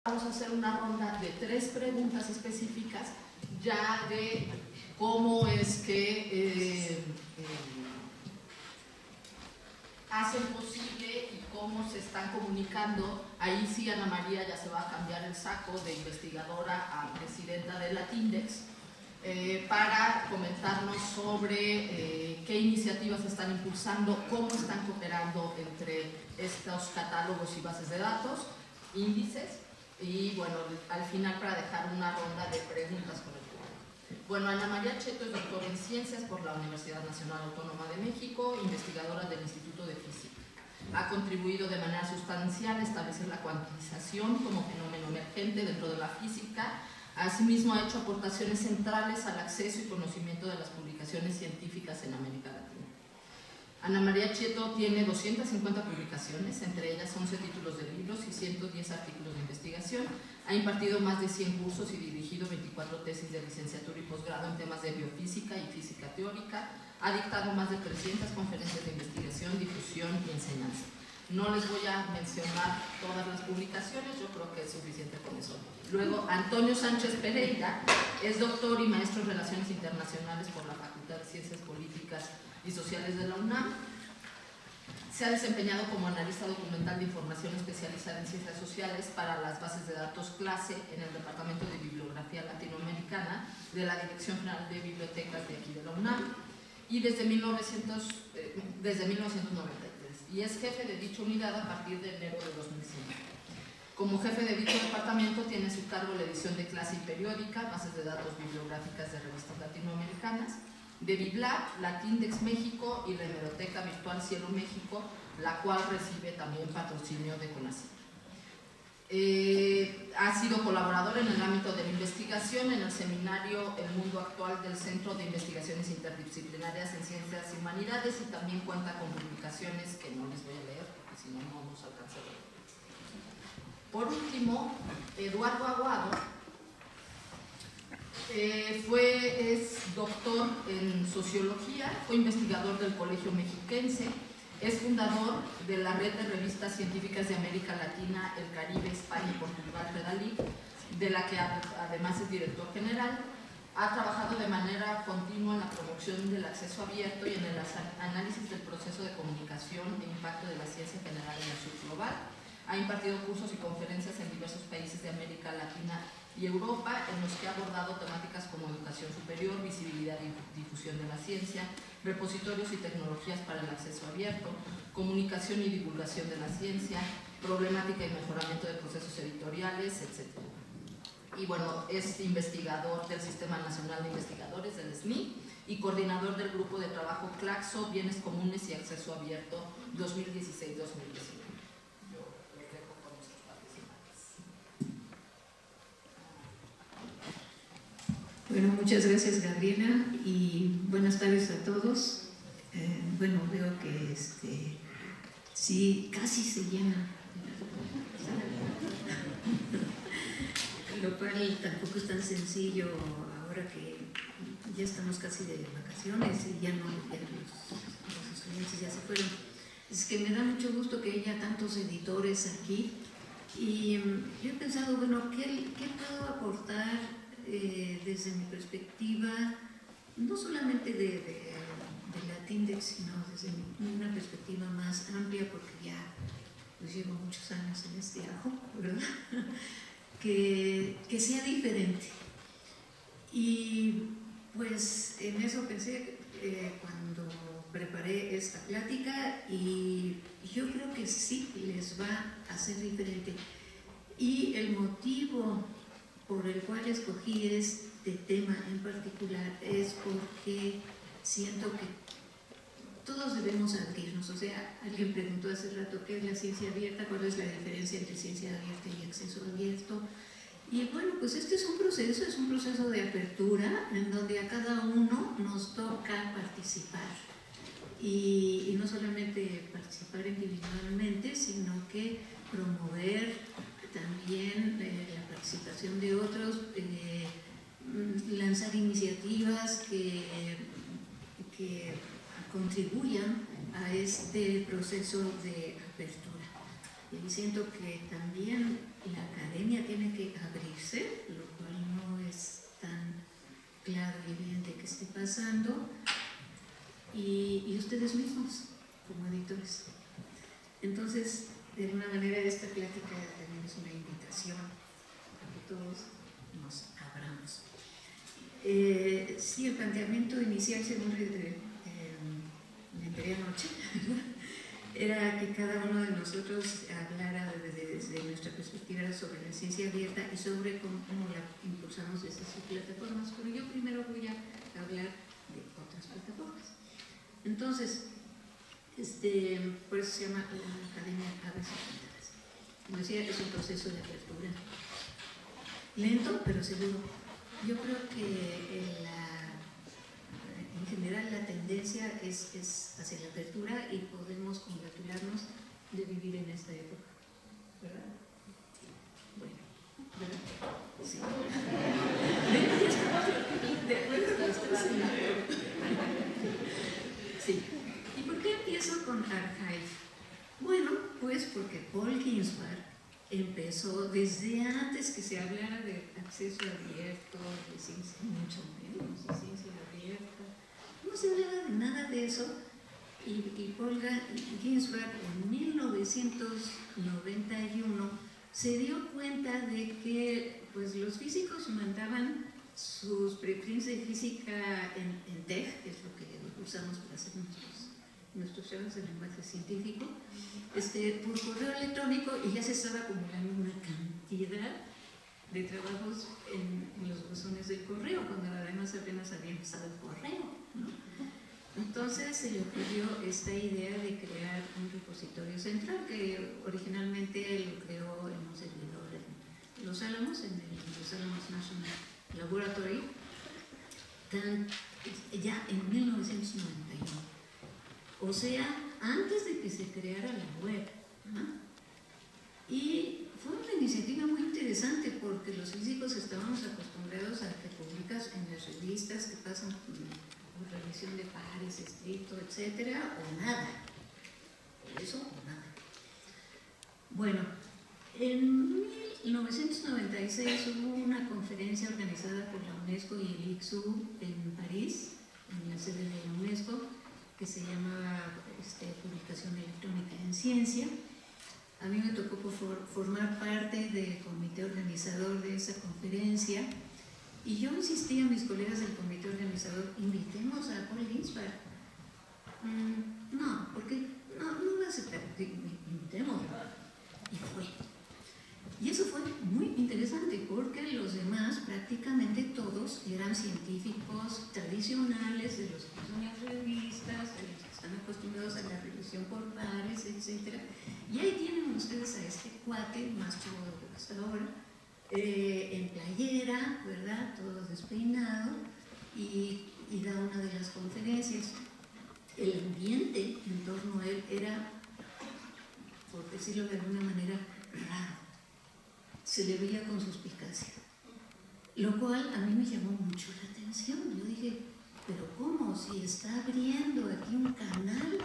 Vamos a hacer una ronda de 3 preguntas específicas ya de cómo es que hacen posible y cómo se están comunicando. Ahí sí Ana María ya se va a cambiar el saco de investigadora a presidenta de Latindex para comentarnos sobre qué iniciativas están impulsando, cómo están cooperando entre estos catálogos y bases de datos, índices. Y bueno, al final para dejar una ronda de preguntas con el público. Bueno, Ana María Cheto es doctora en Ciencias por la Universidad Nacional Autónoma de México, investigadora del Instituto de Física. Ha contribuido de manera sustancial a establecer la cuantización como fenómeno emergente dentro de la física. Asimismo, ha hecho aportaciones centrales al acceso y conocimiento de las publicaciones científicas en América Latina. Ana María Cheto tiene 250 publicaciones, entre ellas 11 títulos de libros y 110 artículos de investigación. Ha impartido más de 100 cursos y dirigido 24 tesis de licenciatura y posgrado en temas de biofísica y física teórica. Ha dictado más de 300 conferencias de investigación, difusión y enseñanza. No les voy a mencionar todas las publicaciones, yo creo que es suficiente con eso. Luego, Antonio Sánchez Pereira es doctor y maestro en Relaciones Internacionales por la Facultad de Ciencias Políticas y Sociales de la UNAM. Se ha desempeñado como analista documental de información especializada en ciencias sociales para las bases de datos clase en el Departamento de Bibliografía Latinoamericana de la Dirección General de Bibliotecas de aquí de la UNAM y desde 1993, y es jefe de dicha unidad a partir de enero de 2005. Como jefe de dicho departamento tiene a su cargo la edición de clase y periódica, bases de datos bibliográficas de revistas latinoamericanas, de BibLab, Latindex México y la hemeroteca virtual Cielo México, la cual recibe también patrocinio de CONACYT. Ha sido colaborador en el ámbito de la investigación en el seminario El Mundo Actual del Centro de Investigaciones Interdisciplinarias en Ciencias y Humanidades, y también cuenta con publicaciones que no les voy a leer porque si no, no nos alcanza a leer. Por último, Eduardo Aguado es doctor en Sociología, fue investigador del Colegio Mexiquense, es fundador de la red de revistas científicas de América Latina, el Caribe, España y Portugal, Redalí, de la que además es director general. Ha trabajado de manera continua en la promoción del acceso abierto y en el análisis del proceso de comunicación e impacto de la ciencia general en el sur global. Ha impartido cursos y conferencias en diversos países de América Latina y Europa, en los que ha abordado temáticas como educación superior, visibilidad y difusión de la ciencia, repositorios y tecnologías para el acceso abierto, comunicación y divulgación de la ciencia, problemática y mejoramiento de procesos editoriales, etc. Y bueno, es investigador del Sistema Nacional de Investigadores, del SNI, y coordinador del grupo de trabajo Claxo, Bienes Comunes y Acceso Abierto 2016-2019. Bueno, muchas gracias, Gabriela, y buenas tardes a todos. Bueno, veo que sí, casi se llena, lo cual tampoco es tan sencillo ahora que ya estamos casi de vacaciones y ya los estudiantes ya se fueron. Es que me da mucho gusto que haya tantos editores aquí, y yo he pensado, bueno, ¿qué puedo aportar desde mi perspectiva, no solamente de Latindex, sino desde una perspectiva más amplia, porque ya pues llevo muchos años en este ajo, ¿verdad? que sea diferente. Y pues en eso pensé cuando preparé esta plática, y yo creo que sí les va a ser diferente. Y el motivo por el cual escogí este tema en particular es porque siento que todos debemos abrirnos. O sea, alguien preguntó hace rato qué es la ciencia abierta, cuál es la diferencia entre ciencia abierta y acceso abierto. Y bueno, pues este es un proceso de apertura en donde a cada uno nos toca participar. Y no solamente participar individualmente, sino que promover también la participación de otros, lanzar iniciativas que contribuyan a este proceso de apertura. Y siento que también la academia tiene que abrirse, lo cual no es tan claro y evidente que esté pasando, y ustedes mismos como editores. Entonces, de alguna manera esta plática también es una invitación a que todos nos abramos. Sí, el planteamiento inicial, según me enteré anoche, era que cada uno de nosotros hablara desde nuestra perspectiva sobre la ciencia abierta y sobre cómo la impulsamos desde sus plataformas, pero yo primero voy a hablar de otras plataformas. Entonces, por eso se llama la Academia Aves y Cantares. Como decía, es un proceso de apertura lento pero seguro. Yo creo que en general la tendencia es hacia la apertura y podemos congratularnos de vivir en esta época, ¿verdad? Bueno, ¿verdad? Sí. Sí. ¿Y por qué empiezo con Archive? Bueno, pues porque Paul Ginsberg empezó desde antes que se hablara de acceso abierto, de ciencia, mucho menos de ciencia abierta. No se hablaba de nada de eso, y Paul Ginsberg en 1991 se dio cuenta de que pues, los físicos mandaban sus preprints de física en TeX, que es lo que usamos para hacer nuestros trabajos de lenguaje científico, por correo electrónico, y ya se estaba acumulando una cantidad de trabajos en los buzones del correo, cuando además apenas había empezado el correo, ¿no? Entonces se le ocurrió esta idea de crear un repositorio central que originalmente lo creó en un servidor en Los Álamos, en el Los Álamos National Laboratory, ya en 1991. O sea, antes de que se creara la web, ¿no? Y fue una iniciativa muy interesante porque los físicos estábamos acostumbrados a que publicas en las revistas que pasan por revisión de pares, estricto, etcétera, o nada. Eso o nada. Bueno, en 1996 hubo una conferencia organizada por la UNESCO y el ICSU en París, en la sede de la UNESCO, que se llamaba Publicación Electrónica en Ciencia. A mí me tocó formar parte del comité organizador de esa conferencia, y yo insistí a mis colegas del comité organizador: invitemos a Paul Ginsberg. No, porque no va a aceptar, invitemos. Y fue. Y eso fue muy interesante porque los demás, prácticamente todos, eran científicos tradicionales, de los que son las revistas, de los que están acostumbrados a la revisión por pares, etc. Y ahí tienen ustedes a este cuate, más chavo de lo que hasta ahora, en playera, ¿verdad? Todo despeinado, y da una de las conferencias. El ambiente en torno a él era, por decirlo de alguna manera, raro. Se le veía con suspicacia, lo cual a mí me llamó mucho la atención. Yo dije, pero ¿cómo? Si está abriendo aquí un canal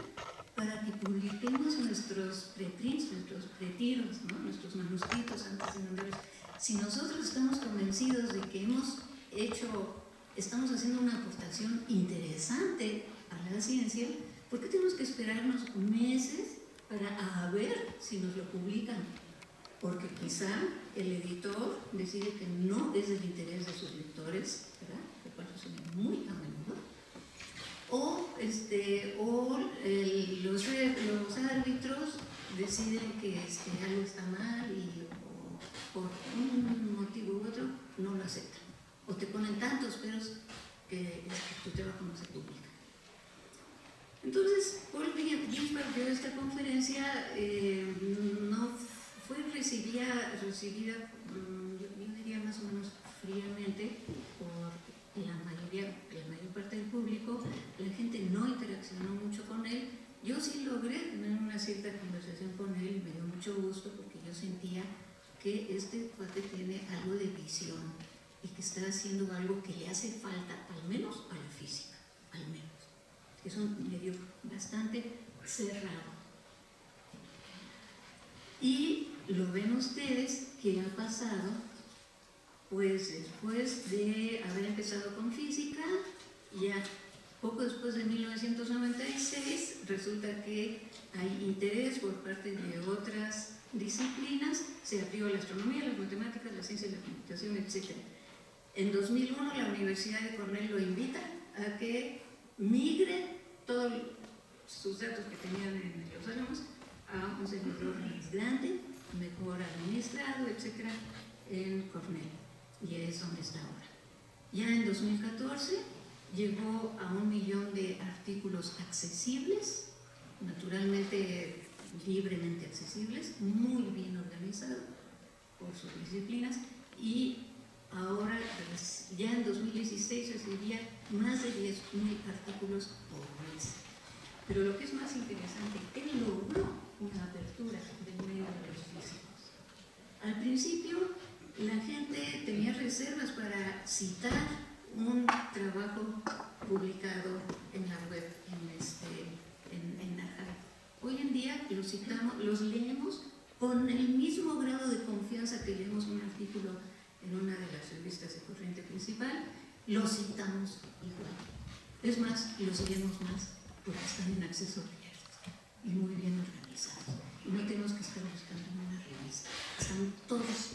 para que publiquemos nuestros preprints, nuestros pretiros, ¿no? Nuestros manuscritos antes de mandarlos. Si nosotros estamos convencidos de que estamos haciendo una aportación interesante a la ciencia, ¿por qué tenemos que esperarnos meses para ver si nos lo publican? Porque quizá el editor decide que no es del interés de sus lectores, ¿verdad? Lo cual sucede muy a menudo. O los árbitros deciden que algo está mal y por un motivo u otro no lo aceptan. O te ponen tantos peros que tu trabajo no se publica. Entonces, Paul Ginsberg dio esta conferencia, no fue recibida, yo diría más o menos fríamente, por la mayor parte del público. La gente no interaccionó mucho con él. Yo sí logré tener una cierta conversación con él y me dio mucho gusto porque yo sentía que este cuate tiene algo de visión y que está haciendo algo que le hace falta, al menos a la física, al menos. Es un medio bastante cerrado. Y lo ven ustedes que ha pasado, pues después de haber empezado con física, ya poco después de 1996, resulta que hay interés por parte de otras disciplinas, se abrió la astronomía, las matemáticas, la ciencia y la computación, etc. En 2001 la Universidad de Cornell lo invita a que migre todos sus datos que tenían en los alumnos a un servidor más grande, mejor administrado, etc. en Cornell. Y es donde está ahora. Ya en 2014 llegó a 1 millón de artículos accesibles, naturalmente libremente accesibles, muy bien organizado por sus disciplinas, y ahora ya en 2016 recibía más de 10.000 artículos por mes. Pero lo que es más interesante, él logró una apertura del medio de los físicos. Al principio la gente tenía reservas para citar un trabajo publicado en la web, en Archive. Hoy en día los citamos, los leemos con el mismo grado de confianza que leemos un artículo en una de las revistas de corriente principal, los citamos igual. Es más, los leemos más porque están en acceso abierto y muy bien organizados. Y no tenemos que estar buscando en una revista, están todos.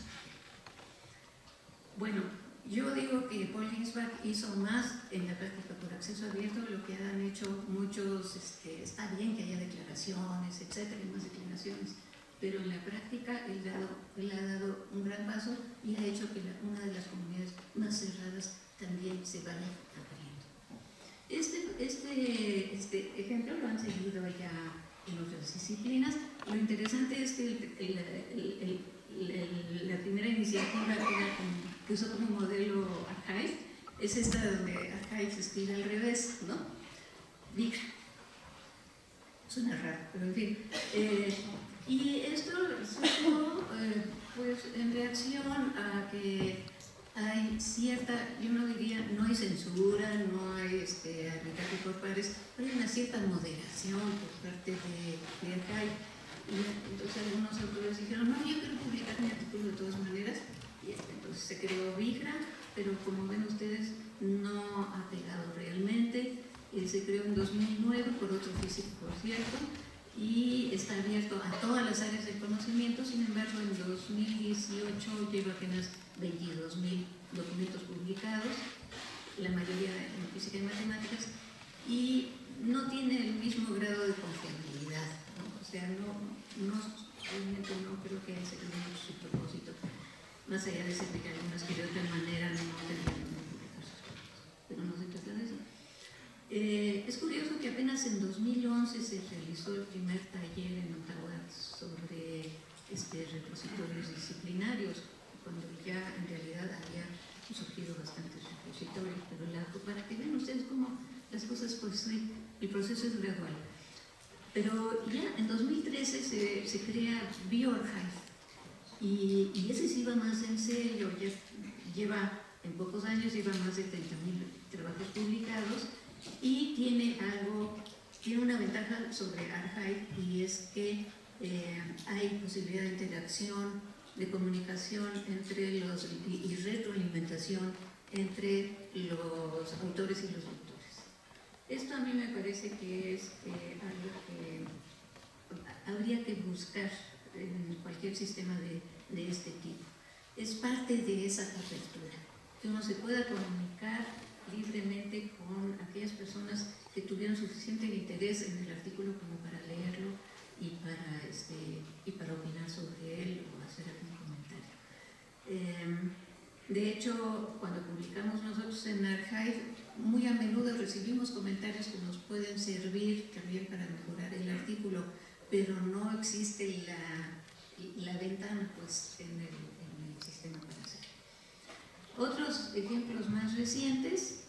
Bueno, yo digo que Paul Ginsberg hizo más en la práctica por acceso abierto de lo que han hecho muchos. Está bien que haya declaraciones, etcétera, y más declaraciones, pero en la práctica él ha dado un gran paso y ha hecho que una de las comunidades más cerradas también se vaya abriendo. Este ejemplo lo han seguido ya en otras disciplinas. Lo interesante es que la primera iniciativa que usó como modelo Archive es esta donde Archive se escribe al revés, ¿no? Vigra. Suena raro, pero en fin. Y esto surgió pues en reacción a que hay cierta, yo no diría, no hay censura, no hay arbitraje por pares, pero hay una cierta moderación por parte de Archive. Y entonces algunos autores dijeron, no, yo quiero publicar mi artículo de todas maneras, y entonces se creó Vigra, pero como ven ustedes no ha pegado realmente. Se creó en 2009 por otro físico, por cierto, y está abierto a todas las áreas del conocimiento. Sin embargo, en 2018 lleva apenas 22.000 documentos publicados, la mayoría en física y matemáticas, y no tiene el mismo grado de confiabilidad, ¿no? O sea, realmente no creo que haya servido mucho su propósito, más allá de servir a algunas que de otra manera no tendrían que publicar sus cosas, pero no se trata de eso. Es curioso que apenas en 2011 se realizó el primer taller en Ottawa sobre repositorios disciplinarios, cuando ya en realidad había surgido bastantes repositorios, pero para que vean ustedes cómo las cosas, pues el proceso es gradual. Pero ya en 2013 se crea bioRxiv, y ese sí va más en serio, ya lleva, en pocos años lleva más de 30.000 trabajos publicados, y tiene una ventaja sobre Archive, y es que hay posibilidad de interacción, de comunicación y retroalimentación entre los autores y los lectores. Esto a mí me parece que es algo que habría que buscar en cualquier sistema de este tipo. Es parte de esa apertura, que uno se pueda comunicar libremente con aquellas personas que tuvieron suficiente interés en el artículo como para leerlo y para opinar sobre él o hacer algún comentario. De hecho, cuando publicamos nosotros en Archive, muy a menudo recibimos comentarios que nos pueden servir también para mejorar el artículo, pero no existe la ventana pues, en el sistema para hacerlo. Otros ejemplos más recientes,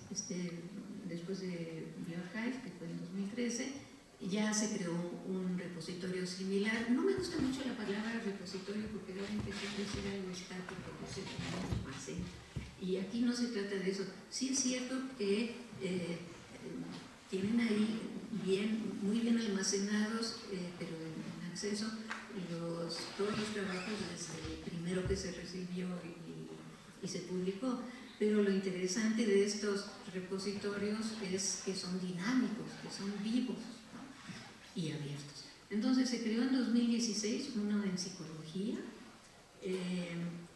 después de bioRxiv, que fue en 2013, ya se creó un repositorio similar. No me gusta mucho la palabra repositorio porque da la impresión de ser algo estático, de ser un almacén. Y aquí no se trata de eso. Sí es cierto que tienen ahí muy bien almacenados, pero en acceso, todos los trabajos desde el primero que se recibió y se publicó. Pero lo interesante de estos repositorios es que son dinámicos, que son vivos, ¿no? Y abiertos. Entonces se creó en 2016 uno en psicología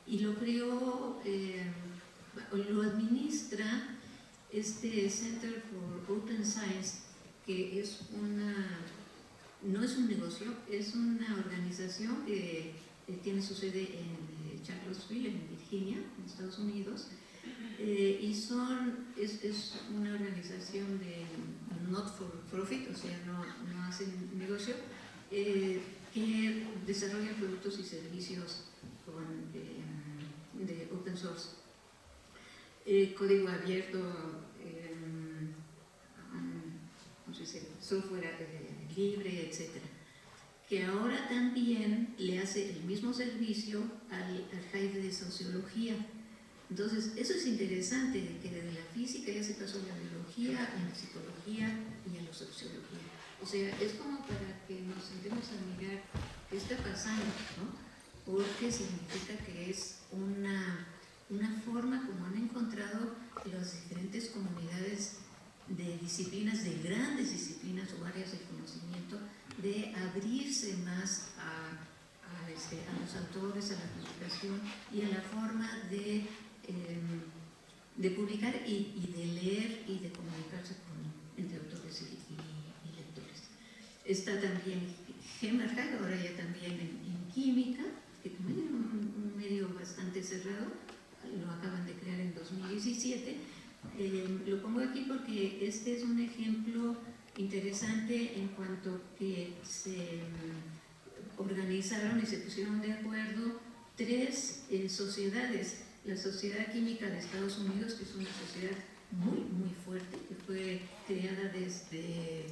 y lo creó, lo administra este Center for Open Science, que es no es un negocio, es una organización que tiene su sede en Charlottesville, en Virginia, en Estados Unidos. Y es una organización de not for profit, o sea, no hacen negocio, que desarrolla productos y servicios de open source, código abierto, software libre, etc. Que ahora también le hace el mismo servicio al archive de sociología. Entonces, eso es interesante, de que desde la física ya se pasó a la biología, a la psicología y a la sociología. O sea, es como para que nos sentemos a mirar qué está pasando, ¿no? Porque significa que es una forma como han encontrado las diferentes comunidades de disciplinas, de grandes disciplinas o áreas de conocimiento, de abrirse más a los autores, a la publicación y a la forma de publicar y de leer y de comunicarse entre autores y lectores. Está también Hammerhag, ahora ya también en química, que también es un medio bastante cerrado, lo acaban de crear en 2017. Lo pongo aquí porque este es un ejemplo interesante en cuanto que se organizaron y se pusieron de acuerdo tres sociedades. La Sociedad Química de Estados Unidos, que es una sociedad muy, muy fuerte, que fue creada desde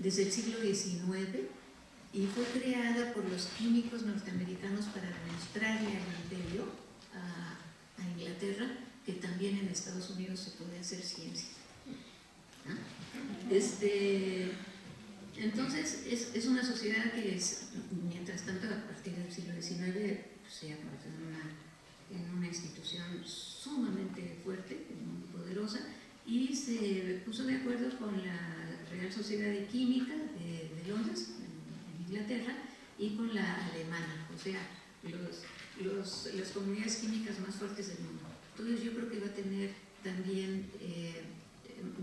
el siglo XIX y fue creada por los químicos norteamericanos para demostrarle al imperio, a Inglaterra, que también en Estados Unidos se puede hacer ciencia. Entonces, es una sociedad que mientras tanto, a partir del siglo XIX, se ha convertido en una institución sumamente fuerte, muy poderosa, y se puso de acuerdo con la Real Sociedad de Química de Londres, en Inglaterra, y con la alemana, o sea, las comunidades químicas más fuertes del mundo. Entonces yo creo que va a tener también,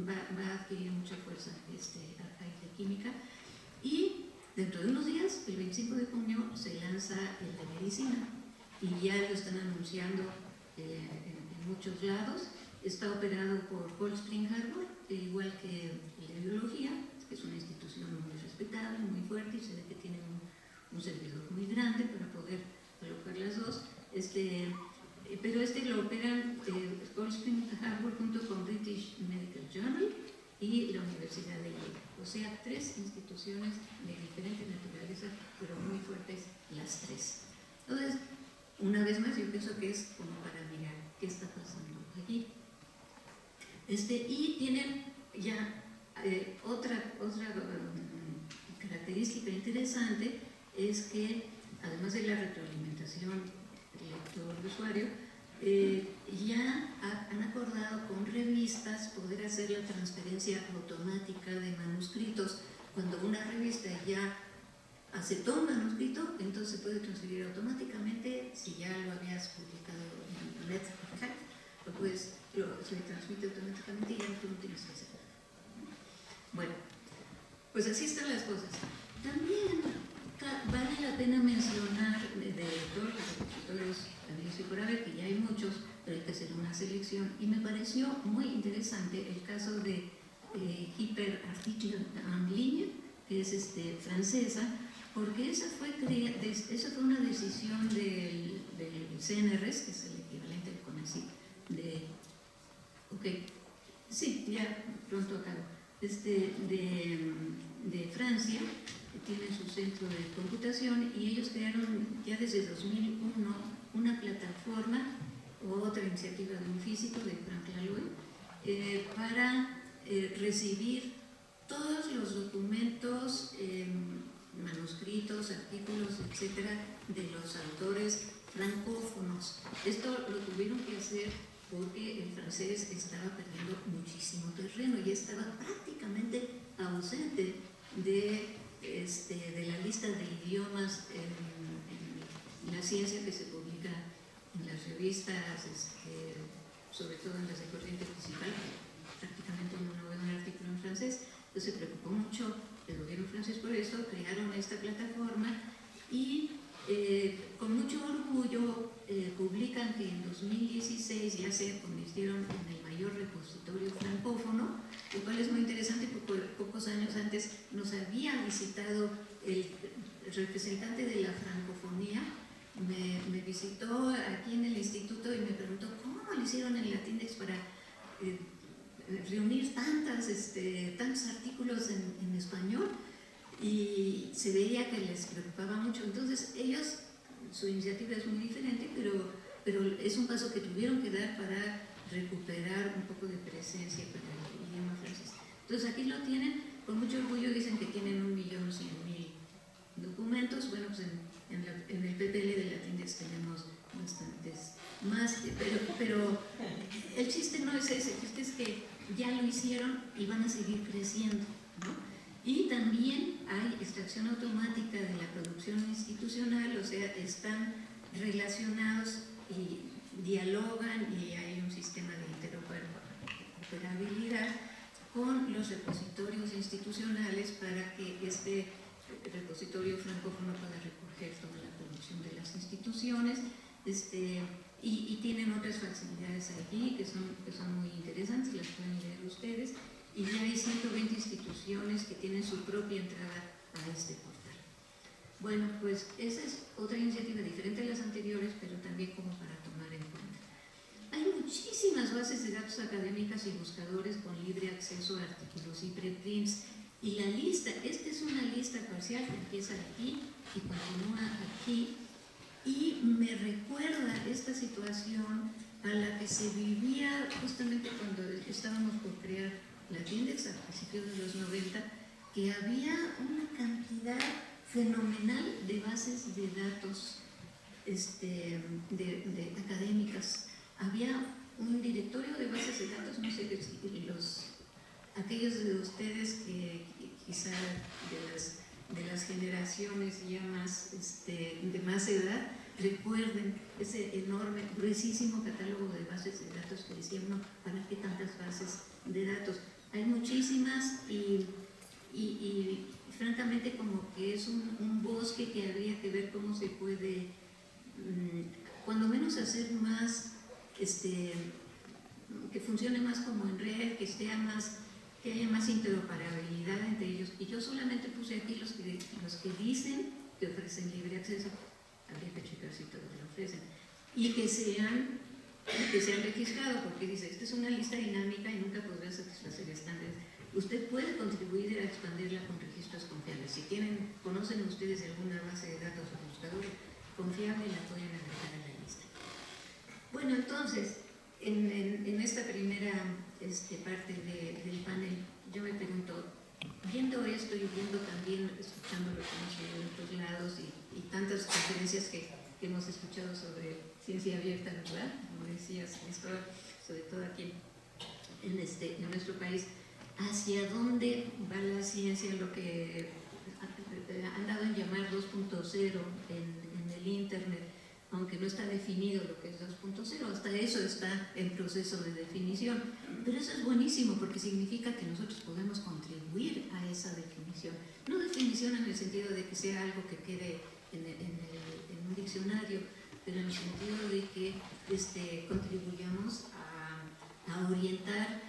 va a adquirir mucha fuerza archive de química, y dentro de unos días, el 25 de junio, se lanza el de medicina, y ya lo están anunciando en muchos lados. Está operado por Cold Spring Harbor, igual que el de biología, que es una institución muy respetable, muy fuerte, y se ve que tiene un servidor muy grande para poder colocar las dos. Pero lo operan Cold Spring Harbor junto con British Medical Journal y la Universidad de Yale. O sea, tres instituciones de diferente naturaleza, pero muy fuertes las tres. Entonces, una vez más, yo pienso que es como para mirar qué está pasando allí. Y tienen ya otra característica interesante, es que además de la retroalimentación lector-usuario, ya han acordado con revistas poder hacer la transferencia automática de manuscritos. Cuando una revista ya aceptó un manuscrito, entonces se puede transferir automáticamente. Si ya lo habías publicado en Internet, se transmite automáticamente y ya tú no tienes que hacer. Bueno, pues así están las cosas. También vale la pena mencionar de todos los repositorios de por haber, que ya hay muchos, pero hay que hacer una selección. Y me pareció muy interesante el caso de Hyperarticle en Ligne, que es francesa, porque esa fue una decisión del CNRS, que es el equivalente al CONACYT sí, ya pronto acabo, de Francia, que tiene su centro de computación, y ellos crearon ya desde 2001 una plataforma, o otra iniciativa de un físico, de Frank Laloux, para recibir todos los documentos, manuscritos, artículos, etcétera, de los autores francófonos. Esto lo tuvieron que hacer porque el francés estaba perdiendo muchísimo terreno y estaba prácticamente ausente de la lista de idiomas en la ciencia que se publica en las revistas, sobre todo en las de corriente principal. Prácticamente uno no ve un artículo en francés. Entonces se preocupó mucho el gobierno francés por eso, crearon esta plataforma y con mucho orgullo publican que en 2016 ya se convirtieron en el mayor repositorio francófono, lo cual es muy interesante porque pocos años antes nos había visitado el representante de la francofonía, me visitó aquí en el instituto y me preguntó cómo lo hicieron en Latindex para reunir tantos artículos en español, y se veía que les preocupaba mucho. Entonces ellos, su iniciativa es muy diferente, pero es un paso que tuvieron que dar para recuperar un poco de presencia para el idioma francés. Entonces aquí lo tienen, con mucho orgullo dicen que tienen 1.100.000 documentos. Bueno, pues en el PPL de Latindex tenemos bastantes más, pero el chiste no es ese, el chiste es que ya lo hicieron y van a seguir creciendo, ¿no? Y también hay extracción automática de la producción institucional, o sea, están relacionados y dialogan y hay un sistema de interoperabilidad con los repositorios institucionales para que este repositorio francófono pueda recoger toda la producción de las instituciones, y tienen otras facilidades aquí que son muy interesantes, las pueden leer ustedes. Y ya hay 120 instituciones que tienen su propia entrada a este portal. Bueno, pues esa es otra iniciativa diferente a las anteriores, pero también como para tomar en cuenta. Hay muchísimas bases de datos académicas y buscadores con libre acceso a artículos y preprints. Y la lista, esta es una lista parcial que empieza aquí y continúa aquí. Y me recuerda esta situación a la que se vivía justamente cuando estábamos por crear Latindex a principios de los 90, que había una cantidad fenomenal de bases de datos de académicas. Había un directorio de bases de datos, no sé, aquellos de ustedes que quizá de las generaciones ya más de más edad recuerden ese enorme, gruesísimo catálogo de bases de datos que decía uno, ¿para qué tantas bases de datos? Hay muchísimas y francamente como que es un bosque que habría que ver cómo se puede, cuando menos hacer más, que funcione más como en red, que haya más interoperabilidad entre ellos. Y yo solamente puse aquí los que dicen que ofrecen libre acceso, habría que checar si todos lo ofrecen, y que se han registrado, porque dice, esta es una lista dinámica y nunca podrá satisfacer estándares. Usted puede contribuir a expandirla con registros confiables. Si conocen ustedes alguna base de datos o buscador confiable, la pueden agregar a la lista. Bueno, entonces, en esta primera parte del panel, yo me pregunto, viendo esto y viendo también, escuchando lo que hemos leído en otros lados y tantas conferencias que hemos escuchado sobre ciencia abierta, ¿verdad? Como decías, sobre todo aquí en nuestro país, ¿hacia dónde va la ciencia? Lo que han dado en llamar 2.0 en el Internet, aunque no está definido lo que es 2.0, hasta eso está en proceso de definición. Pero eso es buenísimo porque significa que nosotros podemos contribuir a esa definición. No definición en el sentido de que sea algo que quede en un diccionario, pero en el sentido de que contribuyamos a orientar,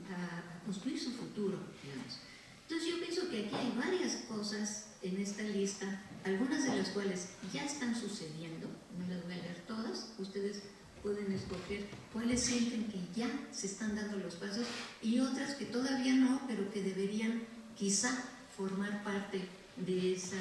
a construir su futuro, digamos. Entonces yo pienso que aquí hay varias cosas en esta lista, algunas de las cuales ya están sucediendo, no las voy a leer todas, ustedes pueden escoger cuáles sienten que ya se están dando los pasos y otras que todavía no, pero que deberían quizá formar parte de ese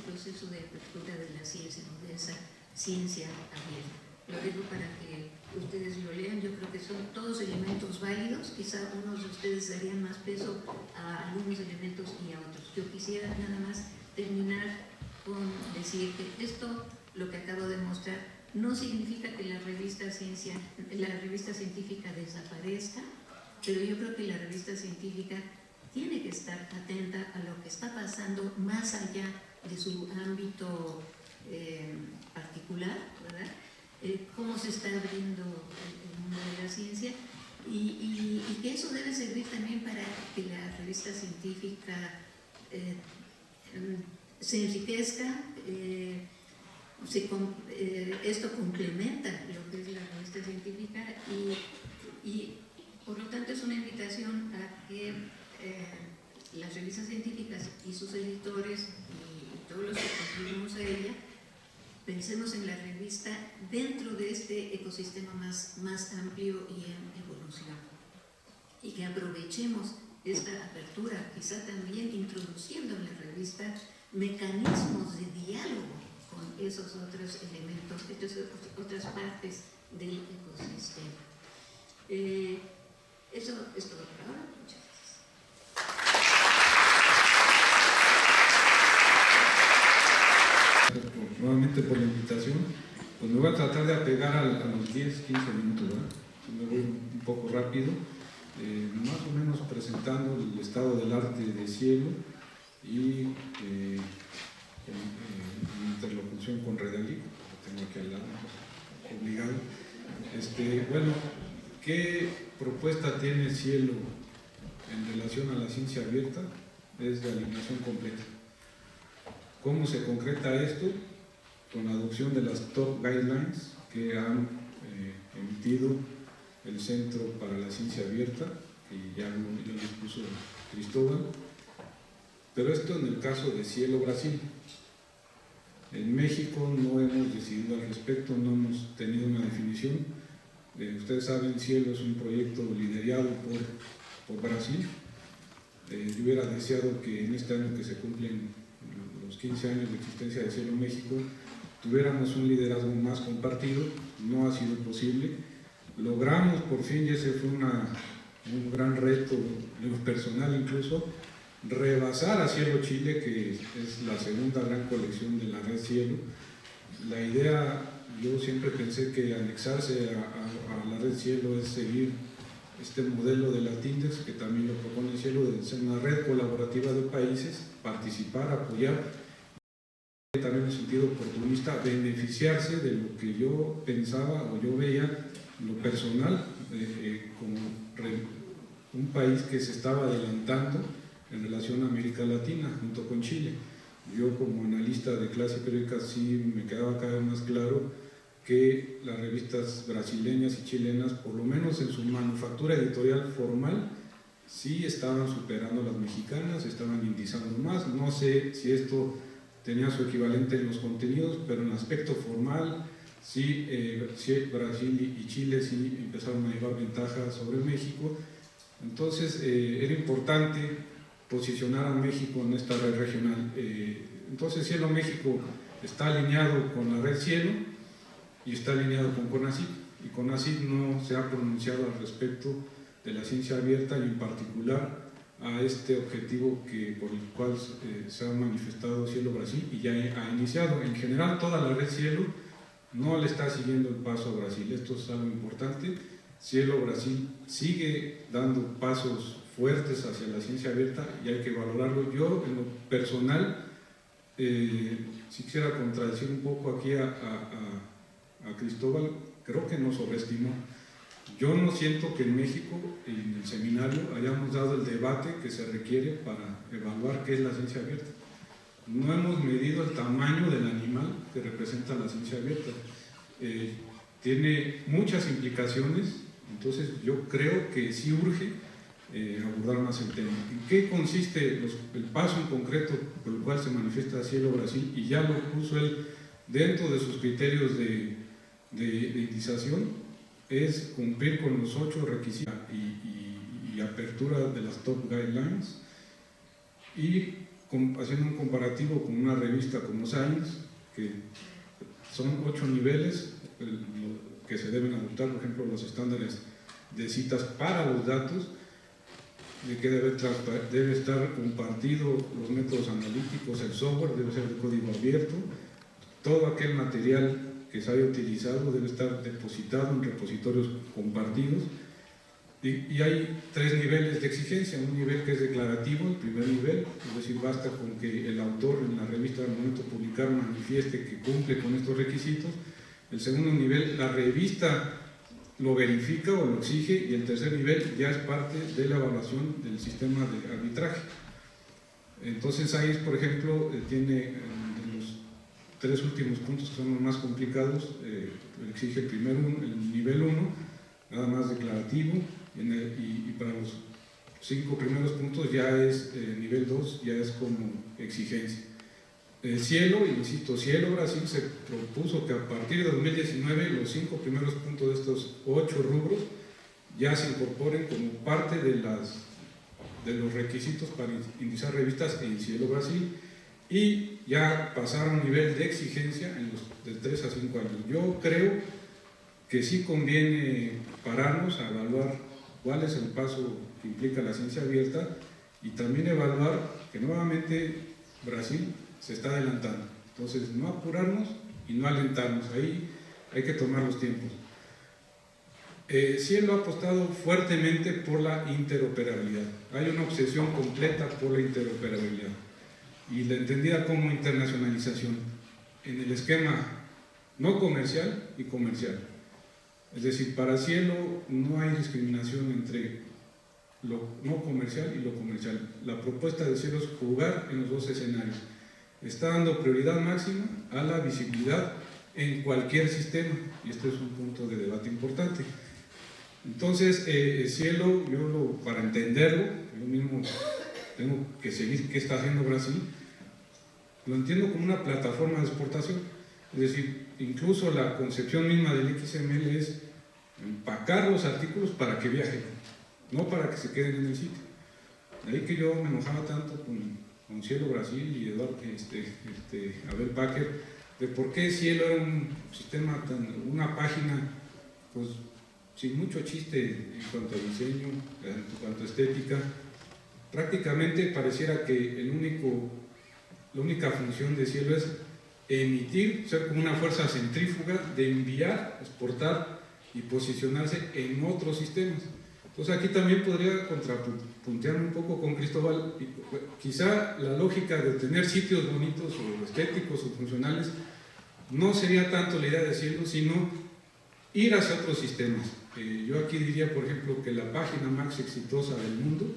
proceso de apertura de la ciencia, de esa ciencia abierta. Lo digo para que ustedes lo lean, yo creo que son todos elementos válidos, quizá unos de ustedes darían más peso a algunos elementos y a otros. Yo quisiera nada más terminar con decir que esto, lo que acabo de mostrar, no significa que la revista científica desaparezca, pero yo creo que la revista científica tiene que estar atenta a lo que está pasando más allá de su ámbito particular, ¿verdad? Cómo se está abriendo el mundo de la ciencia y que eso debe servir también para que la revista científica se enriquezca. Esto complementa lo que es la revista científica y por lo tanto es una invitación a que las revistas científicas y sus editores y todos los que contribuimos a ella pensemos en la revista dentro de este ecosistema más amplio y en evolución y que aprovechemos esta apertura, quizá también introduciendo en la revista mecanismos de diálogo con esos otros elementos, otras partes del ecosistema. Eso es todo por ahora. Muchas gracias. Nuevamente por la invitación. Pues me voy a tratar de apegar a los 10, 15 minutos, ¿verdad? Me voy un poco rápido, más o menos presentando el estado del arte de Cielo y en interlocución con Redalí, que tengo aquí al lado, obligado. Bueno, ¿qué propuesta tiene Cielo en relación a la ciencia abierta? Es de alineación completa. ¿Cómo se concreta esto? Con la adopción de las top guidelines que han emitido el Centro para la Ciencia Abierta, que ya lo expuso Cristóbal, pero esto en el caso de Cielo Brasil. En México no hemos decidido al respecto, no hemos tenido una definición. Ustedes saben, Cielo es un proyecto liderado por Brasil. Yo hubiera deseado que en este año que se cumplen los 15 años de existencia de Cielo México, tuviéramos un liderazgo más compartido. No ha sido posible. Logramos por fin, y ese fue un gran reto personal incluso, rebasar a Cielo Chile, que es la segunda gran colección de la red Cielo. La idea, yo siempre pensé que anexarse a la red Cielo es seguir este modelo de la TINDEX, que también lo propone Cielo, de ser una red colaborativa de países, participar, apoyar, también en sentido oportunista, beneficiarse de lo que yo pensaba o yo veía, lo personal, como un país que se estaba adelantando en relación a América Latina, junto con Chile. Yo como analista de clase periódica sí me quedaba cada vez más claro que las revistas brasileñas y chilenas, por lo menos en su manufactura editorial formal, sí estaban superando a las mexicanas, estaban indizando más. No sé si esto tenía su equivalente en los contenidos, pero en aspecto formal, sí, Brasil y Chile sí empezaron a llevar ventaja sobre México. Entonces era importante posicionar a México en esta red regional. Entonces Cielo México está alineado con la red Cielo y está alineado con CONACYT, y CONACYT no se ha pronunciado al respecto de la ciencia abierta y en particular a este objetivo por el cual se ha manifestado Cielo Brasil y ya ha iniciado. En general toda la red Cielo no le está siguiendo el paso a Brasil, esto es algo importante. Cielo Brasil sigue dando pasos fuertes hacia la ciencia abierta y hay que valorarlo. Yo en lo personal si quisiera contradecir un poco aquí a Cristóbal, creo que nos sobreestimó. Yo no siento que en México, en el seminario, hayamos dado el debate que se requiere para evaluar qué es la ciencia abierta. No hemos medido el tamaño del animal que representa la ciencia abierta. Tiene muchas implicaciones, entonces yo creo que sí urge abordar más el tema. ¿En qué consiste el paso en concreto por el cual se manifiesta Cielo Brasil? Y ya lo puso él dentro de sus criterios de indización, es cumplir con los 8 requisitos y apertura de las top guidelines y haciendo un comparativo con una revista como Science, que son 8 niveles que se deben adoptar, por ejemplo, los estándares de citas para los datos, de que debe estar compartido los métodos analíticos, el software debe ser de código abierto, todo aquel material que se haya utilizado debe estar depositado en repositorios compartidos, y hay 3 niveles de exigencia: un nivel que es declarativo, el primer nivel, es decir, basta con que el autor en la revista al momento de publicar manifieste que cumple con estos requisitos. El segundo nivel, la revista lo verifica o lo exige, y el tercer nivel ya es parte de la evaluación del sistema de arbitraje. Entonces ahí, por ejemplo, tiene los 3 últimos puntos que son los más complicados, exige el nivel 1, nada más declarativo, y para los 5 primeros puntos ya es nivel 2, ya es como exigencia. Cielo, insisto, Cielo Brasil se propuso que a partir de 2019 los 5 primeros puntos de estos 8 rubros ya se incorporen como parte de los requisitos para iniciar revistas en Cielo Brasil, y ya pasar a un nivel de exigencia en los de 3 a 5 años. Yo creo que sí conviene pararnos a evaluar cuál es el paso que implica la ciencia abierta, y también evaluar que nuevamente Brasil se está adelantando. Entonces, no apurarnos y no alentarnos, ahí hay que tomar los tiempos. Cielo ha apostado fuertemente por la interoperabilidad. Hay una obsesión completa por la interoperabilidad, y la entendida como internacionalización en el esquema no comercial y comercial. Es decir, para Cielo no hay discriminación entre lo no comercial y lo comercial. La propuesta de Cielo es jugar en los 2 escenarios. Está dando prioridad máxima a la visibilidad en cualquier sistema, y este es un punto de debate importante. Entonces, Cielo, para entenderlo, yo mismo tengo que seguir qué está haciendo Brasil, lo entiendo como una plataforma de exportación. Es decir, incluso la concepción misma del XML es empacar los artículos para que viajen, no para que se queden en el sitio. De ahí que yo me enojaba tanto con Cielo Brasil y Abel Packer, de por qué Cielo era un sistema una página pues sin mucho chiste en cuanto a diseño, en cuanto a estética. Prácticamente pareciera que la única función de Cielo es emitir, ser como una fuerza centrífuga de enviar, exportar y posicionarse en otros sistemas. Entonces aquí también podría contrapuntear un poco con Cristóbal. Quizá la lógica de tener sitios bonitos o estéticos o funcionales no sería tanto la idea de Cielo, sino ir hacia otros sistemas. Yo aquí diría, por ejemplo, que la página más exitosa del mundo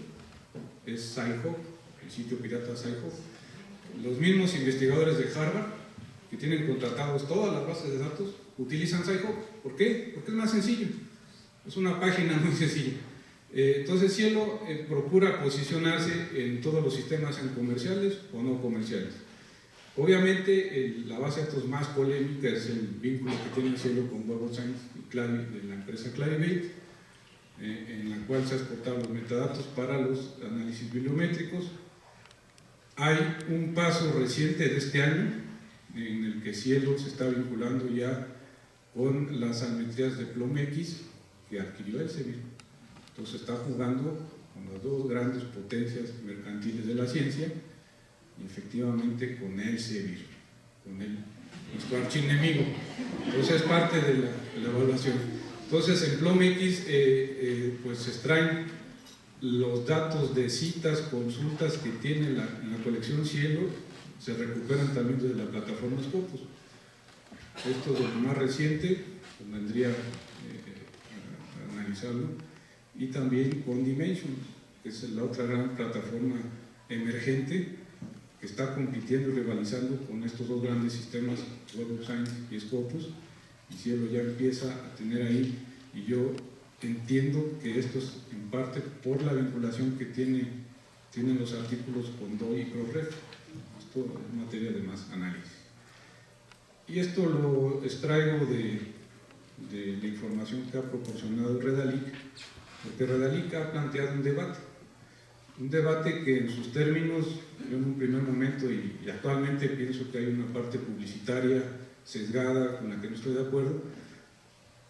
es Sci-Hub, el sitio pirata Sci-Hub. Los mismos investigadores de Harvard, que tienen contratados todas las bases de datos, utilizan Sci-Hub. ¿Por qué? Porque es más sencillo. Es una página muy sencilla. Entonces Cielo procura posicionarse en todos los sistemas, sean comerciales o no comerciales. Obviamente la base de datos más polémica es el vínculo que tiene Cielo con Web of Science y de la empresa Clarivate, en la cual se han exportado los metadatos para los análisis bibliométricos. Hay un paso reciente de este año en el que Cielo se está vinculando ya con las almetrías de PlumX que adquirió Elsevier. Entonces está jugando con las 2 grandes potencias mercantiles de la ciencia, y efectivamente con Elsevier, con nuestro archienemigo. Entonces es parte de la evaluación. Entonces en PlumX pues se extraen los datos de citas, consultas que tiene en la colección Cielo, se recuperan también desde la plataforma Scopus. Esto es lo más reciente, pues vendría a analizarlo. Y también con Dimension, que es la otra gran plataforma emergente que está compitiendo y rivalizando con estos 2 grandes sistemas, Web of Science y Scopus, y Cielo ya empieza a tener ahí, y yo entiendo que esto es en parte por la vinculación que tienen los artículos con DOI y Crossref. Esto es materia de más análisis. Y esto lo extraigo de la información que ha proporcionado Redalic, porque Redalic ha planteado un debate que en sus términos, yo en un primer momento y actualmente pienso que hay una parte publicitaria sesgada con la que no estoy de acuerdo,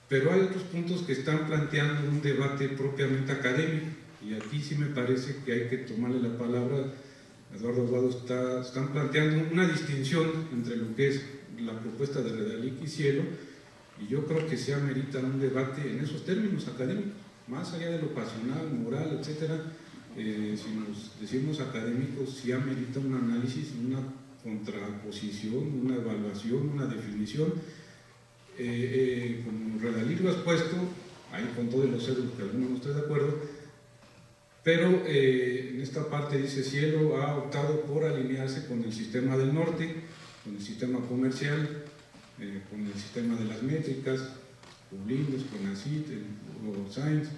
pero hay otros puntos que están planteando un debate propiamente académico. y aquí sí me parece que hay que tomarle la palabra a Eduardo Aguado. Están planteando una distinción entre lo que es la propuesta de Redalic y Cielo, y yo creo que se amerita un debate en esos términos académicos, más allá de lo pasional, moral, etcétera. Si nos decimos académicos, sí amerita un análisis, una contraposición, una evaluación, una definición. Como Redalic lo has puesto, ahí con todos los ceros que algunos no estoy de acuerdo, pero en esta parte dice: Cielo ha optado por alinearse con el sistema del norte, con el sistema comercial, con el sistema de las métricas, Publinos, Conacit, o Science,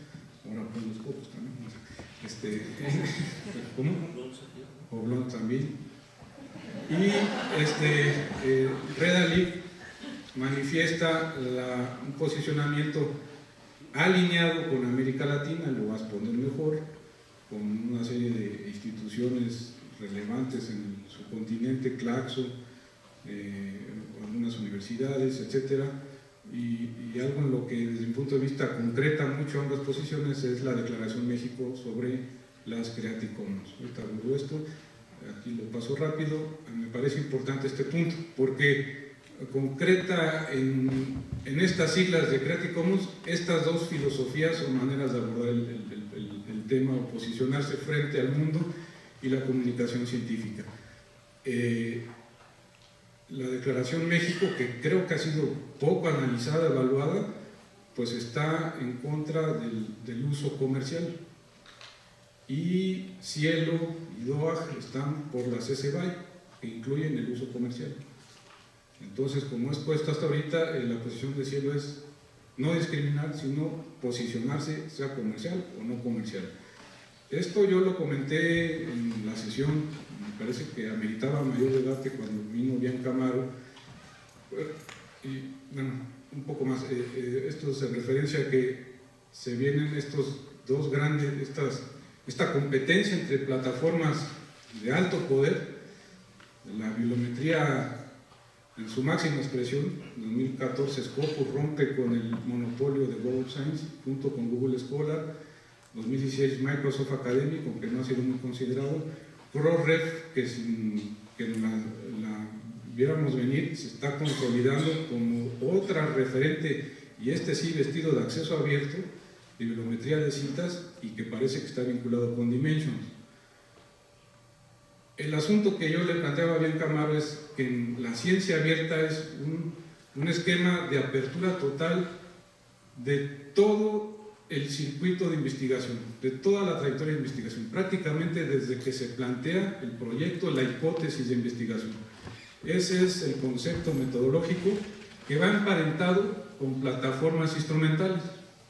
ahora con los pocos también, ¿cómo? Oblón también. Y Redalic manifiesta un posicionamiento alineado con América Latina, lo vas a poner mejor, con una serie de instituciones relevantes en su continente, Claxo, algunas universidades, etcétera, y algo en lo que desde mi punto de vista concreta mucho ambas posiciones es la Declaración México sobre las Creative Commons. Ahorita hago esto, aquí lo paso rápido. Me parece importante este punto porque concreta en estas siglas de Creative Commons estas dos filosofías o maneras de abordar el tema o posicionarse frente al mundo y la comunicación científica. La Declaración México, que creo que ha sido poco analizada, evaluada, pues está en contra del uso comercial, y Cielo y DOAG están por la CC BY, que incluyen el uso comercial. Entonces, como es puesto hasta ahorita, la posición de Cielo es no discriminar, sino posicionarse, sea comercial o no comercial. Esto yo lo comenté en la sesión, me parece que ameritaba mayor debate cuando vino Bianca Amaro, y bueno, un poco más. Esto se referencia a que se vienen estos dos grandes, esta competencia entre plataformas de alto poder, la bibliometría en su máxima expresión. En 2014 Scopus rompe con el monopolio de Web of Science junto con Google Scholar. 2016 Microsoft Academic, aunque no ha sido muy considerado. ProRef, que sin que la viéramos venir, se está consolidando como otra referente, y sí vestido de acceso abierto, de bibliometría de citas, y que parece que está vinculado con Dimensions. El asunto que yo le planteaba a Bianca Amaro es que en la ciencia abierta es un esquema de apertura total de todo el circuito de investigación, de toda la trayectoria de investigación, prácticamente desde que se plantea el proyecto, la hipótesis de investigación. Ese es el concepto metodológico, que va emparentado con plataformas instrumentales,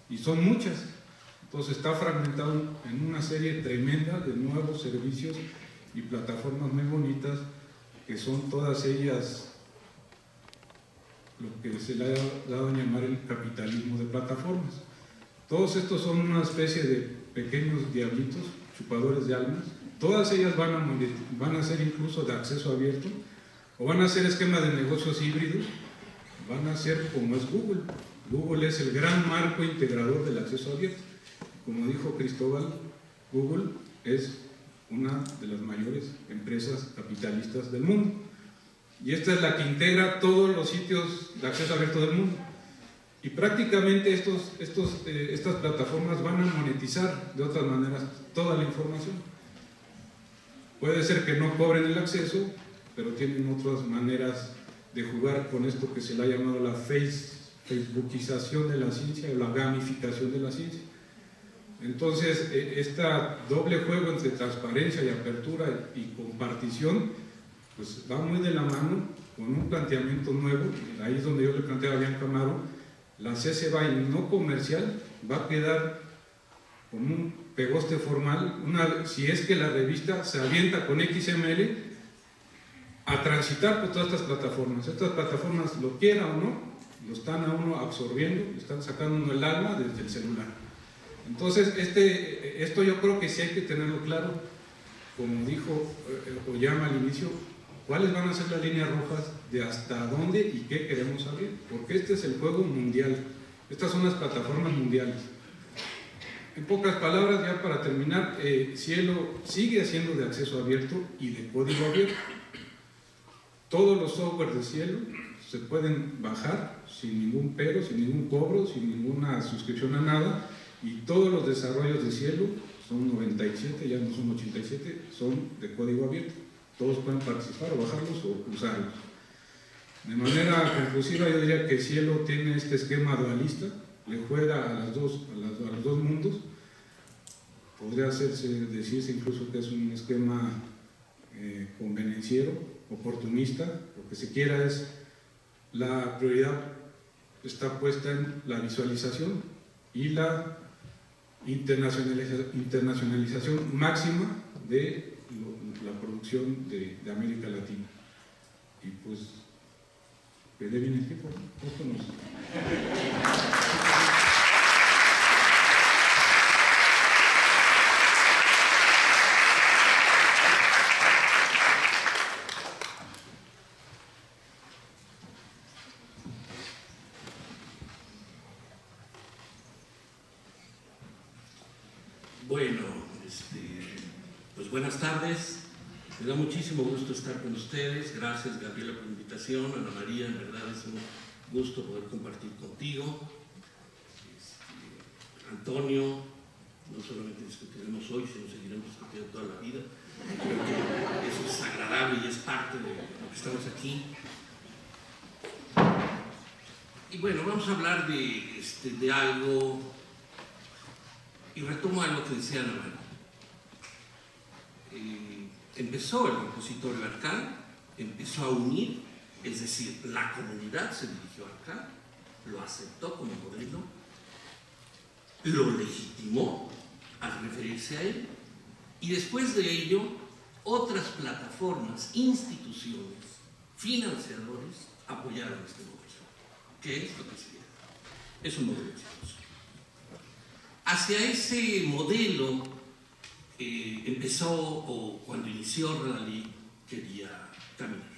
y son muchas. Entonces está fragmentado en una serie tremenda de nuevos servicios y plataformas muy bonitas, que son todas ellas lo que se le ha dado a llamar el capitalismo de plataformas. Todos estos son una especie de pequeños diablitos, chupadores de almas. Todas ellas van a ser incluso de acceso abierto, o van a ser esquemas de negocios híbridos, van a ser como es Google. Google es el gran marco integrador del acceso abierto. Como dijo Cristóbal, Google es una de las mayores empresas capitalistas del mundo. Y esta es la que integra todos los sitios de acceso abierto del mundo. Y prácticamente estas plataformas van a monetizar de otras maneras toda la información. Puede ser que no cobren el acceso, pero tienen otras maneras de jugar con esto que se le ha llamado la facebookización de la ciencia, o la gamificación de la ciencia. Entonces, este doble juego entre transparencia y apertura y compartición, pues va muy de la mano con un planteamiento nuevo. Ahí es donde yo le planteaba a Bianca Amaro: la CC BY no comercial va a quedar como un pegoste formal, si es que la revista se avienta con XML a transitar por todas estas plataformas. Estas plataformas, lo quiera o no, lo están a uno absorbiendo, le están sacando uno el alma desde el celular. Entonces, esto yo creo que sí hay que tenerlo claro, como dijo Oyama al inicio, cuáles van a ser las líneas rojas de hasta dónde y qué queremos abrir, porque este es el juego mundial, estas son las plataformas mundiales. En pocas palabras, ya para terminar, Cielo sigue siendo de acceso abierto y de código abierto. Todos los softwares de Cielo se pueden bajar sin ningún pero, sin ningún cobro, sin ninguna suscripción a nada, y todos los desarrollos de Cielo, son 97, ya no son 87, son de código abierto. Todos pueden participar o bajarlos o usarlos. De manera conclusiva, yo diría que Cielo tiene este esquema dualista, le juega a los dos mundos. Podría decirse incluso que es un esquema convenenciero, oportunista. Lo que se quiera es, la prioridad está puesta en la visualización y la internacionalización máxima de la producción de América Latina. Y pues, quedé bien el tiempo, Bueno, pues buenas tardes. Me da muchísimo gusto estar con ustedes. Gracias, Gabriela, por la invitación. Ana María, en verdad es un gusto poder compartir contigo. Antonio, no solamente discutiremos hoy, sino seguiremos discutiendo toda la vida. Creo que eso es agradable y es parte de lo que estamos aquí. Y bueno, vamos a hablar de algo, y retomo algo que decía Ana María. Empezó el repositorio Arcal, empezó a unir, es decir, la comunidad se dirigió a Arcal, lo aceptó como modelo, lo legitimó al referirse a él, y después de ello, otras plataformas, instituciones, financiadores apoyaron este modelo. ¿Qué es lo que se llama? Es un modelo exitoso. Hacia ese modelo empezó, o cuando inició Redalic, quería caminar.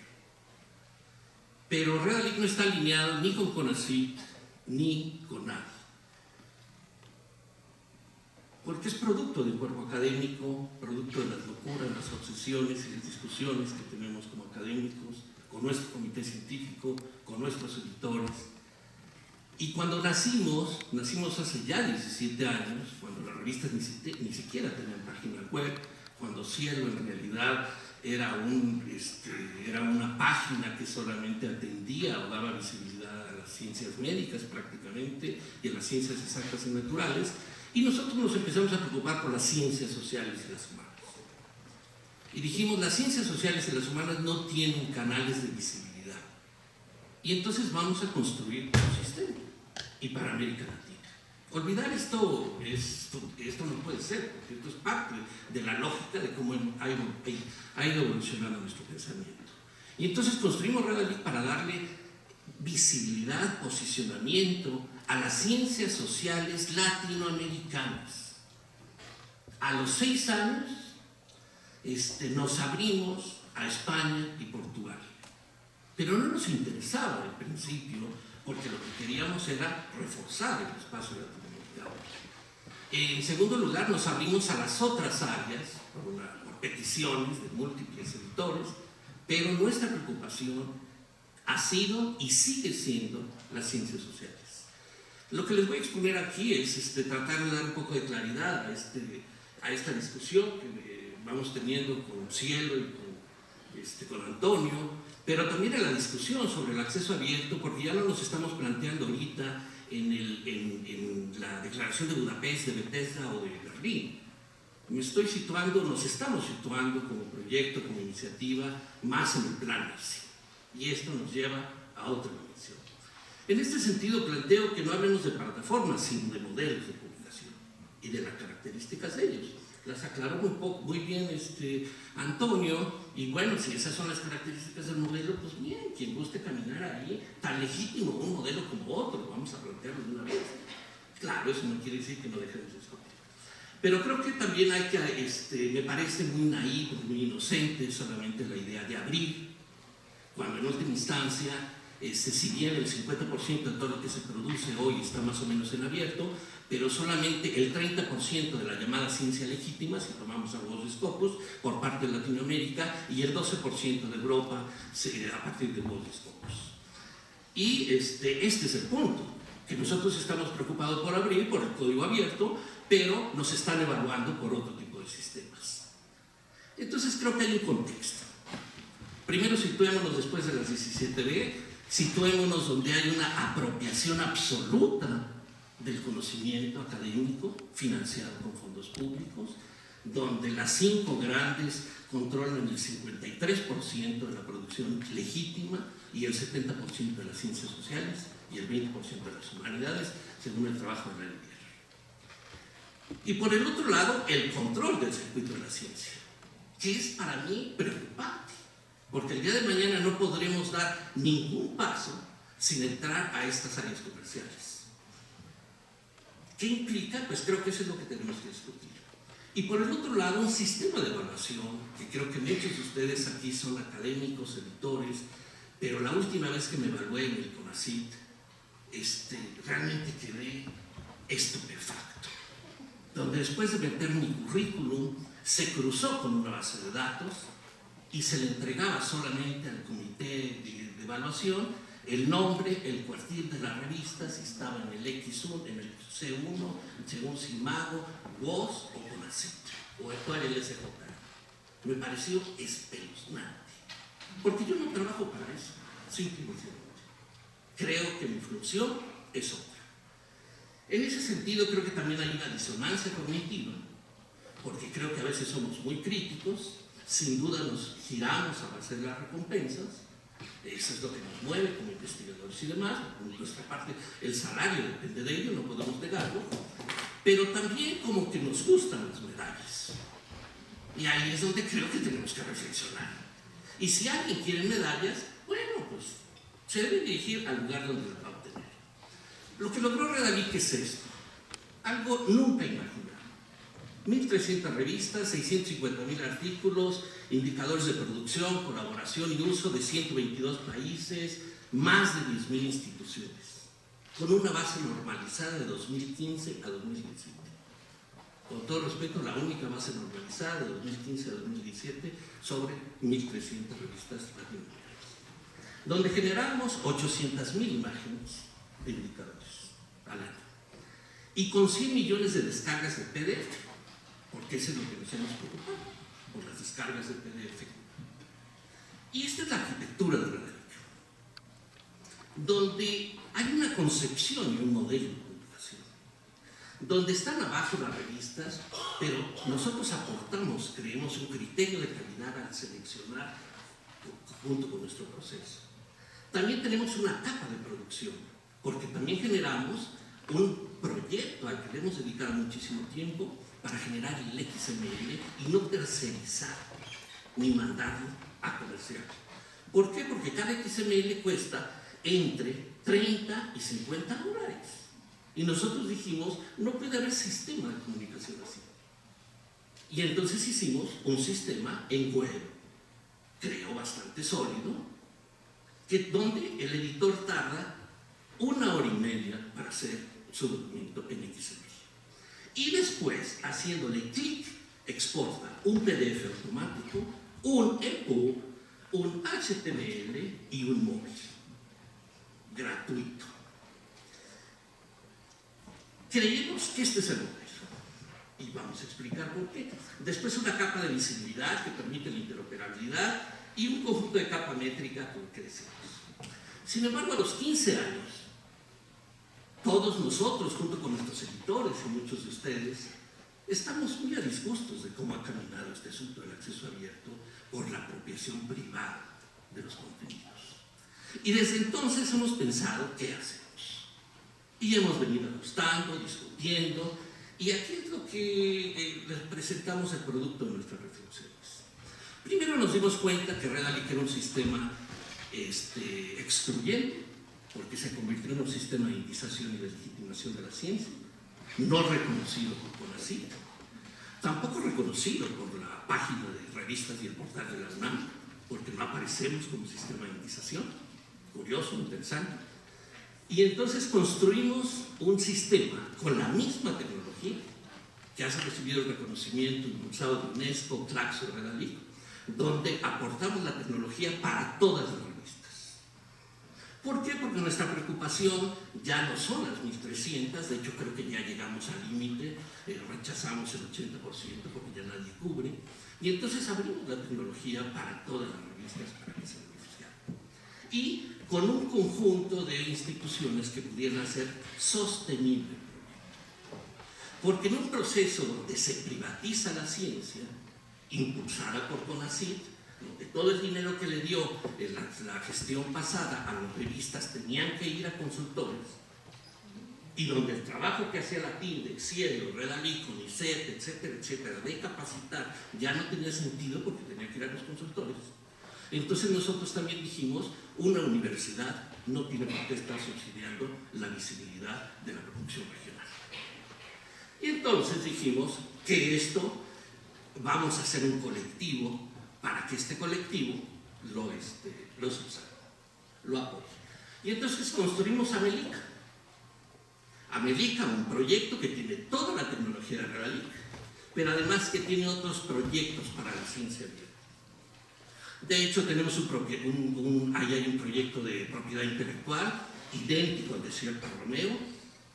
Pero Redalic no está alineado ni con CONACYT ni con nadie. Porque es producto del cuerpo académico, producto de las locuras, las obsesiones y las discusiones que tenemos como académicos, con nuestro comité científico, con nuestros editores. Y cuando nacimos hace ya 17 años, cuando las revistas ni siquiera tenían página web, cuando Cielo en realidad era una página que solamente atendía o daba visibilidad a las ciencias médicas prácticamente y a las ciencias exactas y naturales, y nosotros nos empezamos a preocupar por las ciencias sociales y las humanas. Y dijimos, las ciencias sociales y las humanas no tienen canales de visibilidad. Y entonces vamos a construir un sistema. Y para América Latina. Olvidar esto no puede ser, porque esto es parte de la lógica de cómo ha ido evolucionando nuestro pensamiento. Y entonces construimos Redalic para darle visibilidad, posicionamiento a las ciencias sociales latinoamericanas. A los 6 años nos abrimos a España y Portugal. Pero no nos interesaba al principio, porque lo que queríamos era reforzar el espacio latinoamericano. En segundo lugar, nos abrimos a las otras áreas por peticiones de múltiples editores, pero nuestra preocupación ha sido y sigue siendo las ciencias sociales. Lo que les voy a exponer aquí es tratar de dar un poco de claridad a esta discusión que vamos teniendo con Cielo y con Antonio, pero también a la discusión sobre el acceso abierto, porque ya no nos estamos planteando ahorita en la Declaración de Budapest, de Bethesda o de Berlín. Nos estamos situando como proyecto, como iniciativa, más en el plan Asia. Y esto nos lleva a otra dimensión. En este sentido, planteo que no hablemos de plataformas, sino de modelos de publicación y de las características de ellos. Las aclaró muy bien Antonio, y bueno, si esas son las características del modelo, pues bien, quien guste caminar ahí, tan legítimo un modelo como otro, vamos a plantearlo de una vez. Claro, eso no quiere decir que no dejemos de discutir. Pero creo que también hay que, me parece muy naívo, muy inocente solamente la idea de abrir, cuando en última instancia Si bien el 50% de todo lo que se produce hoy está más o menos en abierto, pero solamente el 30% de la llamada ciencia legítima, si tomamos a Hocus Pocus, por parte de Latinoamérica, y el 12% de Europa a partir de Hocus Pocus. Y este es el punto, que nosotros estamos preocupados por abrir, por el código abierto, pero nos están evaluando por otro tipo de sistemas. Entonces creo que hay un contexto. Primero situémonos después de las 17B, situémonos donde hay una apropiación absoluta del conocimiento académico financiado con fondos públicos, donde las 5 grandes controlan el 53% de la producción legítima y el 70% de las ciencias sociales y el 20% de las humanidades, según el trabajo de Renier. Y por el otro lado, el control del circuito de la ciencia, que es para mí preocupante, porque el día de mañana no podremos dar ningún paso sin entrar a estas áreas comerciales. ¿Qué implica? Pues creo que eso es lo que tenemos que discutir. Y por el otro lado, un sistema de evaluación, que creo que muchos de ustedes aquí son académicos, editores, pero la última vez que me evalué en el CONACYT, realmente quedé estupefacto, donde después de meter mi currículum, se cruzó con una base de datos y se le entregaba solamente al comité de evaluación el nombre, el cuartil de la revista, si estaba en el X1, en el C1, según Simago, WOS o CONACYT, o actual LSJ. Me pareció espeluznante, porque yo no trabajo para eso, simplemente. Creo que mi función es otra. En ese sentido, creo que también hay una disonancia cognitiva, porque creo que a veces somos muy críticos, sin duda nos giramos a base de las recompensas. Eso es lo que nos mueve como investigadores y demás. Por nuestra parte, el salario depende de ello, no podemos negarlo, pero también como que nos gustan las medallas. Y ahí es donde creo que tenemos que reflexionar. Y si alguien quiere medallas, bueno, pues se debe dirigir al lugar donde las va a obtener. Lo que logró Redalyc es esto, algo nunca imaginado. 1.300 revistas, 650.000 artículos, indicadores de producción, colaboración y uso de 122 países, más de 10.000 instituciones, con una base normalizada de 2015 a 2017. Con todo respeto, la única base normalizada de 2015 a 2017 sobre 1.300 revistas latinoamericanas, donde generamos 800.000 imágenes de indicadores al año y con 100 millones de descargas de PDF, porque eso es lo que nos hemos preocupado, por las descargas de PDF. Y esta es la arquitectura de Redalyc, donde hay una concepción y un modelo de publicación, donde están abajo las revistas, pero nosotros aportamos, creemos, un criterio de calidad al seleccionar junto con nuestro proceso. También tenemos una capa de producción, porque también generamos un proyecto al que le hemos dedicado muchísimo tiempo para generar el XML y no tercerizar ni mandarlo a comercial. ¿Por qué? Porque cada XML cuesta entre 30 y 50 dólares. Y nosotros dijimos, no puede haber sistema de comunicación así. Y entonces hicimos un sistema en web, creo bastante sólido, donde el editor tarda 1 hora y media para hacer su documento en XML. Y después, haciéndole clic, exporta un PDF automático, un EPUB, un HTML y un móvil. Gratuito. Creemos que este es el modelo. Y vamos a explicar por qué. Después una capa de visibilidad que permite la interoperabilidad y un conjunto de capa métrica con que deseamos. Sin embargo, a los 15 años, todos nosotros, junto con nuestros editores y muchos de ustedes, estamos muy a disgustos de cómo ha caminado este asunto del acceso abierto por la apropiación privada de los contenidos. Y desde entonces hemos pensado qué hacemos. Y hemos venido ajustando, discutiendo, y aquí es lo que les presentamos el producto de nuestras reflexiones. Primero nos dimos cuenta que Redalyc era un sistema excluyente, porque se convirtió en un sistema de indización y de legitimación de la ciencia, no reconocido por CONACYT, tampoco reconocido por la página de revistas y el portal de la UNAM, porque no aparecemos como sistema de indización, curioso, interesante. Y entonces construimos un sistema con la misma tecnología que ha recibido el reconocimiento impulsado de UNESCO, Claxo, Redalic, donde aportamos la tecnología para todas las revistas. ¿Por qué? Porque nuestra preocupación ya no son las 1.300, de hecho creo que ya llegamos al límite, rechazamos el 80% porque ya nadie cubre, y entonces abrimos la tecnología para todas las revistas para que se beneficiaran. Y con un conjunto de instituciones que pudieran hacer sostenible el proyecto. Porque en un proceso donde se privatiza la ciencia, impulsada por CONACYT, donde todo el dinero que le dio en la gestión pasada a las revistas tenían que ir a consultores, y donde el trabajo que hacía la TINDEX, Cielo, Redalic, UNICEF, etcétera, etcétera, de capacitar, ya no tenía sentido porque tenía que ir a los consultores. Entonces nosotros también dijimos, una universidad no tiene por qué estar subsidiando la visibilidad de la producción regional. Y entonces dijimos que esto vamos a hacer un colectivo para que este colectivo lo subsalte, lo apoye. Y entonces construimos Amelica. Amelica, un proyecto que tiene toda la tecnología de Redalic, pero además que tiene otros proyectos para la ciencia abierta. De hecho, tenemos ahí hay un proyecto de propiedad intelectual idéntico al de Cierta Romeo,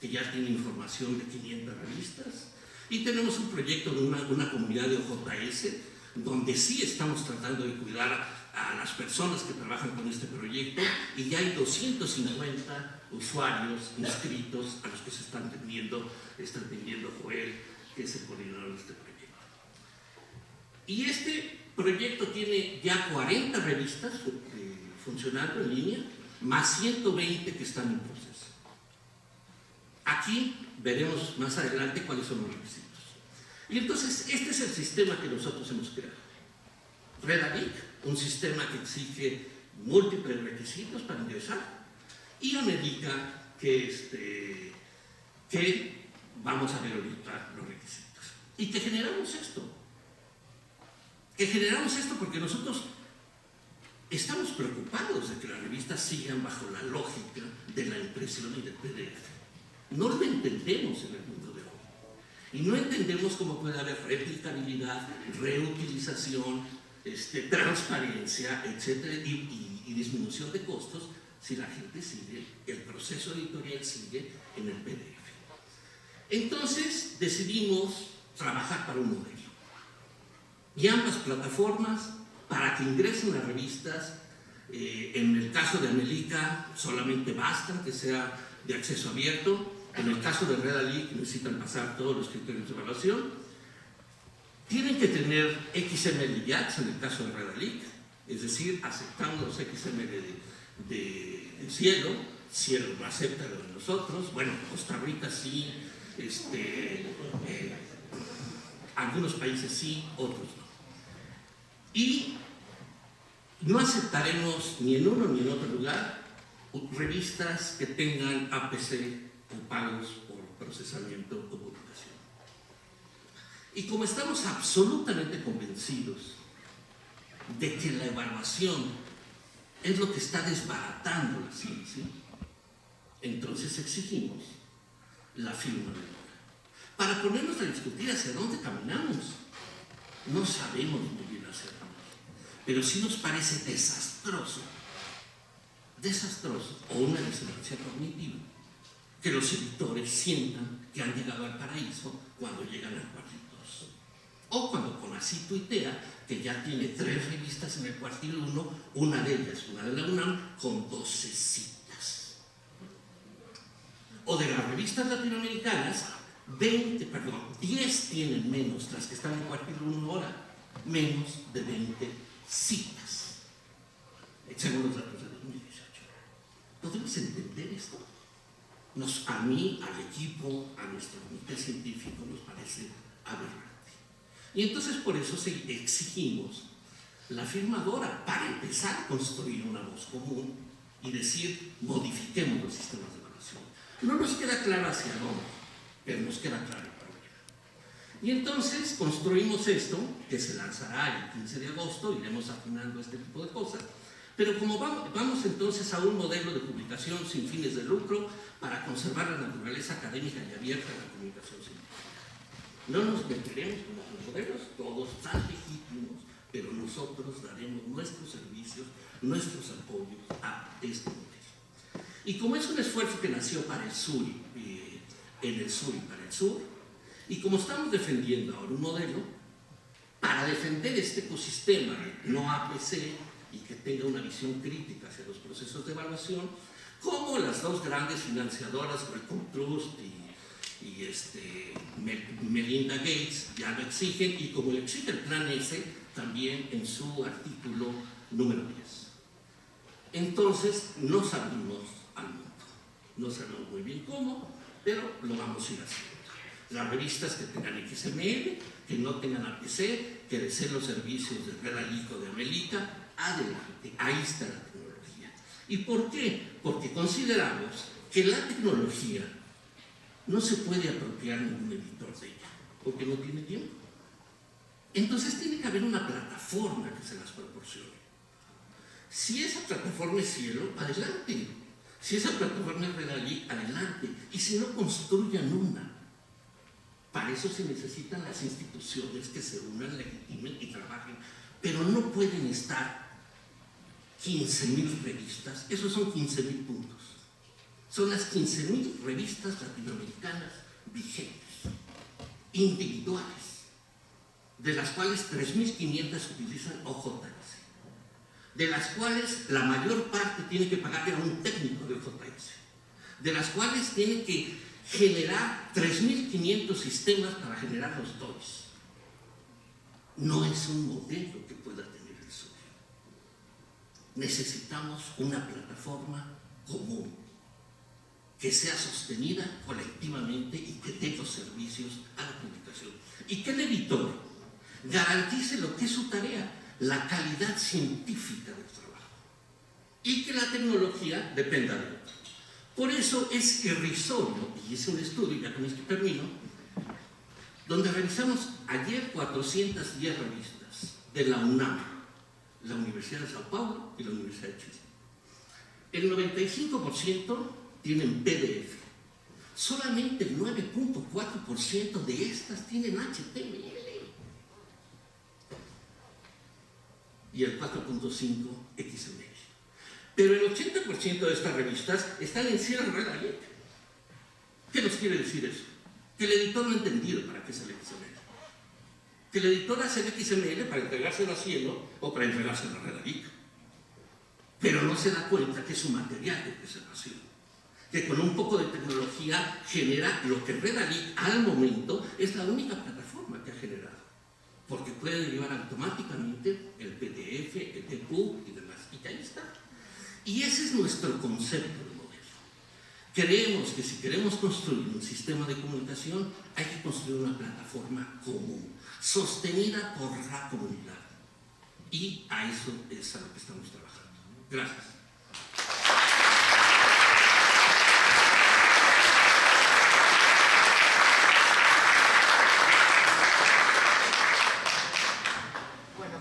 que ya tiene información de 500 revistas, y tenemos un proyecto de una comunidad de OJS, donde sí estamos tratando de cuidar a las personas que trabajan con este proyecto, y ya hay 250 usuarios inscritos a los que se está atendiendo Joel, que es el coordinador de este proyecto. Y este proyecto tiene ya 40 revistas funcionando en línea, más 120 que están en proceso. Aquí veremos más adelante cuáles son los requisitos. Y entonces, este es el sistema que nosotros hemos creado. Redalic, un sistema que exige múltiples requisitos para ingresar, y Amelica, que vamos a ver ahorita los requisitos. Y que generamos esto. Porque nosotros estamos preocupados de que las revistas sigan bajo la lógica de la impresión y del PDF. No lo entendemos en el mundo de hoy. Y no entendemos cómo puede haber replicabilidad, reutilización, transparencia, etcétera, y disminución de costos si la gente sigue, el proceso editorial sigue en el PDF. Entonces decidimos trabajar para un modelo. Y ambas plataformas, para que ingresen las revistas, en el caso de Amelica solamente bastan que sea de acceso abierto. En el caso de Redalic necesitan pasar todos los criterios de evaluación. Tienen que tener XML y IATS en el caso de Redalic, es decir, aceptando los XML de Cielo. Cielo no acepta lo de nosotros. Bueno, Costa Rica sí, algunos países sí, otros no. Y no aceptaremos ni en uno ni en otro lugar revistas que tengan APC o pagos por procesamiento o publicación. Y como estamos absolutamente convencidos de que la evaluación es lo que está desbaratando la ciencia, entonces exigimos la firma de obra. Para ponernos a discutir hacia dónde caminamos, no sabemos muy bien hacia dónde, pero sí nos parece desastroso, o una disonancia cognitiva, que los editores sientan que han llegado al paraíso cuando llegan al cuartil 2. O cuando CONACYT tuitea que ya tiene 3 revistas en el cuartil 1, una de ellas, una de la UNAM, con 12 citas. O de las revistas latinoamericanas, 10 tienen menos, las que están en el cuartil 1 ahora, menos de 20 citas, según los datos de 2018. ¿Podemos entender esto? A mí, al equipo, a nuestro comité científico nos parece aberrante. Y entonces por eso exigimos la firmadora para empezar a construir una voz común y decir, modifiquemos los sistemas de evaluación. No nos queda claro hacia dónde, pero nos queda claro el problema. Y entonces construimos esto, que se lanzará el 15 de agosto, iremos afinando este tipo de cosas, Pero como vamos entonces a un modelo de publicación sin fines de lucro para conservar la naturaleza académica y abierta de la comunicación científica. No nos meteremos con los modelos, todos tan legítimos, pero nosotros daremos nuestros servicios, nuestros apoyos a este modelo. Y como es un esfuerzo que nació para el sur, en el sur y para el sur, y como estamos defendiendo ahora un modelo, para defender este ecosistema no APC y que tenga una visión crítica hacia los procesos de evaluación, como las dos grandes financiadoras, Wellcome Trust y Melinda Gates, ya lo exigen, y como lo exige el Plan S también en su artículo número 10. Entonces nos abrimos al mundo. No sabemos muy bien cómo, pero lo vamos a ir haciendo. Las revistas que tengan XML, que no tengan APC, que deseen los servicios de Red Alico de Amelica, adelante, ahí está la tecnología. ¿Y por qué? Porque consideramos que la tecnología no se puede apropiar ningún editor de ella, porque no tiene tiempo. Entonces tiene que haber una plataforma que se las proporcione. Si esa plataforma es Cielo, adelante. Si esa plataforma es Redalic, adelante. Y si no, construyan una. Para eso se necesitan las instituciones que se unan, legitimen y trabajen. Pero no pueden estar 15.000 revistas. Esos son 15.000 puntos. Son las 15.000 revistas latinoamericanas vigentes, individuales, de las cuales 3.500 utilizan OJS, de las cuales la mayor parte tiene que pagarle a un técnico de OJS, de las cuales tiene que generar 3.500 sistemas para generar los DOIs. No es un modelo que pueda tener el suyo. Necesitamos una plataforma común, que sea sostenida colectivamente y que dé los servicios a la publicación. Y que el editor garantice lo que es su tarea, la calidad científica del trabajo. Y que la tecnología dependa de otro. Por eso es irrisorio, y hice un estudio, ya con esto termino, donde revisamos ayer 410 revistas de la UNAM, la Universidad de Sao Paulo y la Universidad de Chile. El 95% tienen PDF. Solamente el 9.4% de estas tienen HTML. Y el 4.5% XML. Pero el 80% de estas revistas están en Cielo Red Alic. ¿Qué nos quiere decir eso? Que el editor no ha entendido para qué es el XML. Que el editor hace el XML para entregárselo a Cielo o para entregárselo a Red Alic. Pero no se da cuenta que es su material de preservación. Que con un poco de tecnología genera lo que Red Alic al momento es la única plataforma que ha generado, porque puede derivar automáticamente el PDF, el EPUB y demás, y ahí está. Y ese es nuestro concepto de modelo. Creemos que si queremos construir un sistema de comunicación, hay que construir una plataforma común, sostenida por la comunidad. Y a eso es a lo que estamos trabajando. Gracias.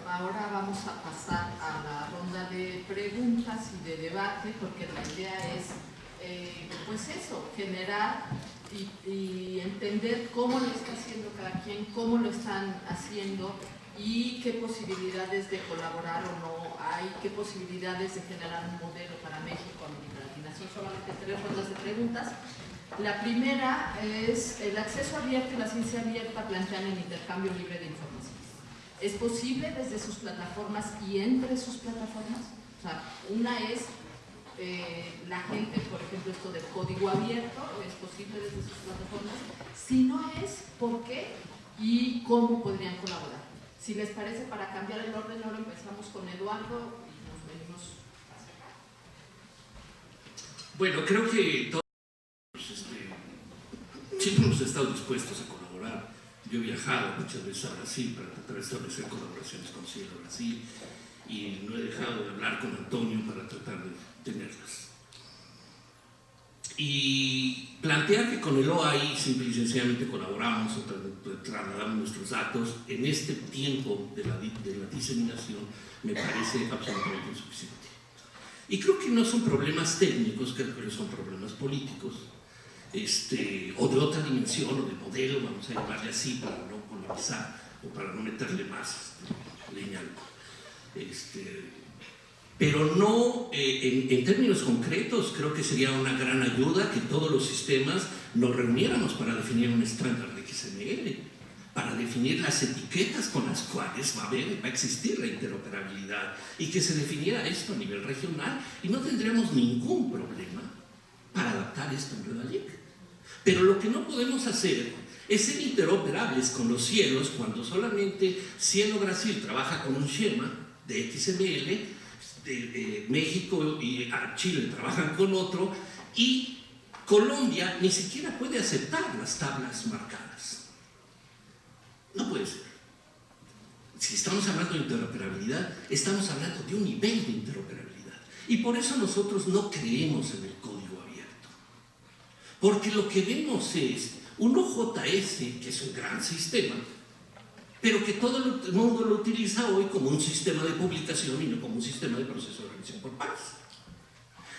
Ahora vamos a pasar a la ronda de preguntas y de debate, porque la idea es, pues eso, generar y entender cómo lo está haciendo cada quien, cómo lo están haciendo y qué posibilidades de colaborar o no hay, qué posibilidades de generar un modelo para México, América Latina. Son solamente 3 rondas de preguntas. La primera es: el acceso abierto y la ciencia abierta plantean el intercambio libre de información. ¿Es posible desde sus plataformas y entre sus plataformas? O sea, una es la gente, por ejemplo, esto del código abierto, ¿es posible desde sus plataformas? Si no es, ¿por qué? ¿Y cómo podrían colaborar? Si les parece, para cambiar el orden, ahora empezamos con Eduardo y nos venimos hacia acá. Bueno, creo que todos siempre hemos estado dispuestos a colaborar. Yo he viajado muchas veces a Brasil para tratar de establecer colaboraciones con Cielo Brasil y no he dejado de hablar con Antonio para tratar de tenerlas. Y plantear que con el OAI simple y sencillamente colaboramos o trasladamos nuestros datos en este tiempo de la diseminación me parece absolutamente insuficiente. Y creo que no son problemas técnicos, creo que son problemas políticos, o de otra dimensión, o de modelo, vamos a llamarle así, para no polarizar o para no meterle más leña al pero no, en términos concretos, creo que sería una gran ayuda que todos los sistemas nos reuniéramos para definir un estándar de XML, para definir las etiquetas con las cuales va a existir la interoperabilidad, y que se definiera esto a nivel regional, y no tendríamos ningún problema para adaptar esto en Redalic. Pero lo que no podemos hacer es ser interoperables con los cielos cuando solamente Cielo Brasil trabaja con un schema de XML, México y Chile trabajan con otro, y Colombia ni siquiera puede aceptar las tablas marcadas. No puede ser. Si estamos hablando de interoperabilidad, estamos hablando de un nivel de interoperabilidad. Y por eso nosotros no creemos en el código abierto. Porque lo que vemos es un OJS, que es un gran sistema, pero que todo el mundo lo utiliza hoy como un sistema de publicación y no como un sistema de proceso de revisión por pares.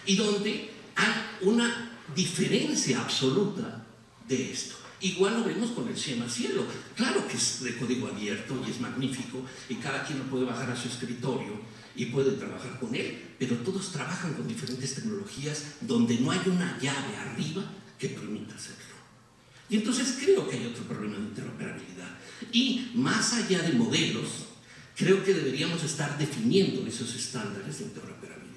Y donde hay una diferencia absoluta de esto. Igual lo vemos con el Schema Cielo. Claro que es de código abierto y es magnífico, y cada quien lo puede bajar a su escritorio y puede trabajar con él, pero todos trabajan con diferentes tecnologías donde no hay una llave arriba que permita hacerlo. Y entonces creo que hay otro problema de interoperabilidad. Y más allá de modelos, creo que deberíamos estar definiendo esos estándares de interoperabilidad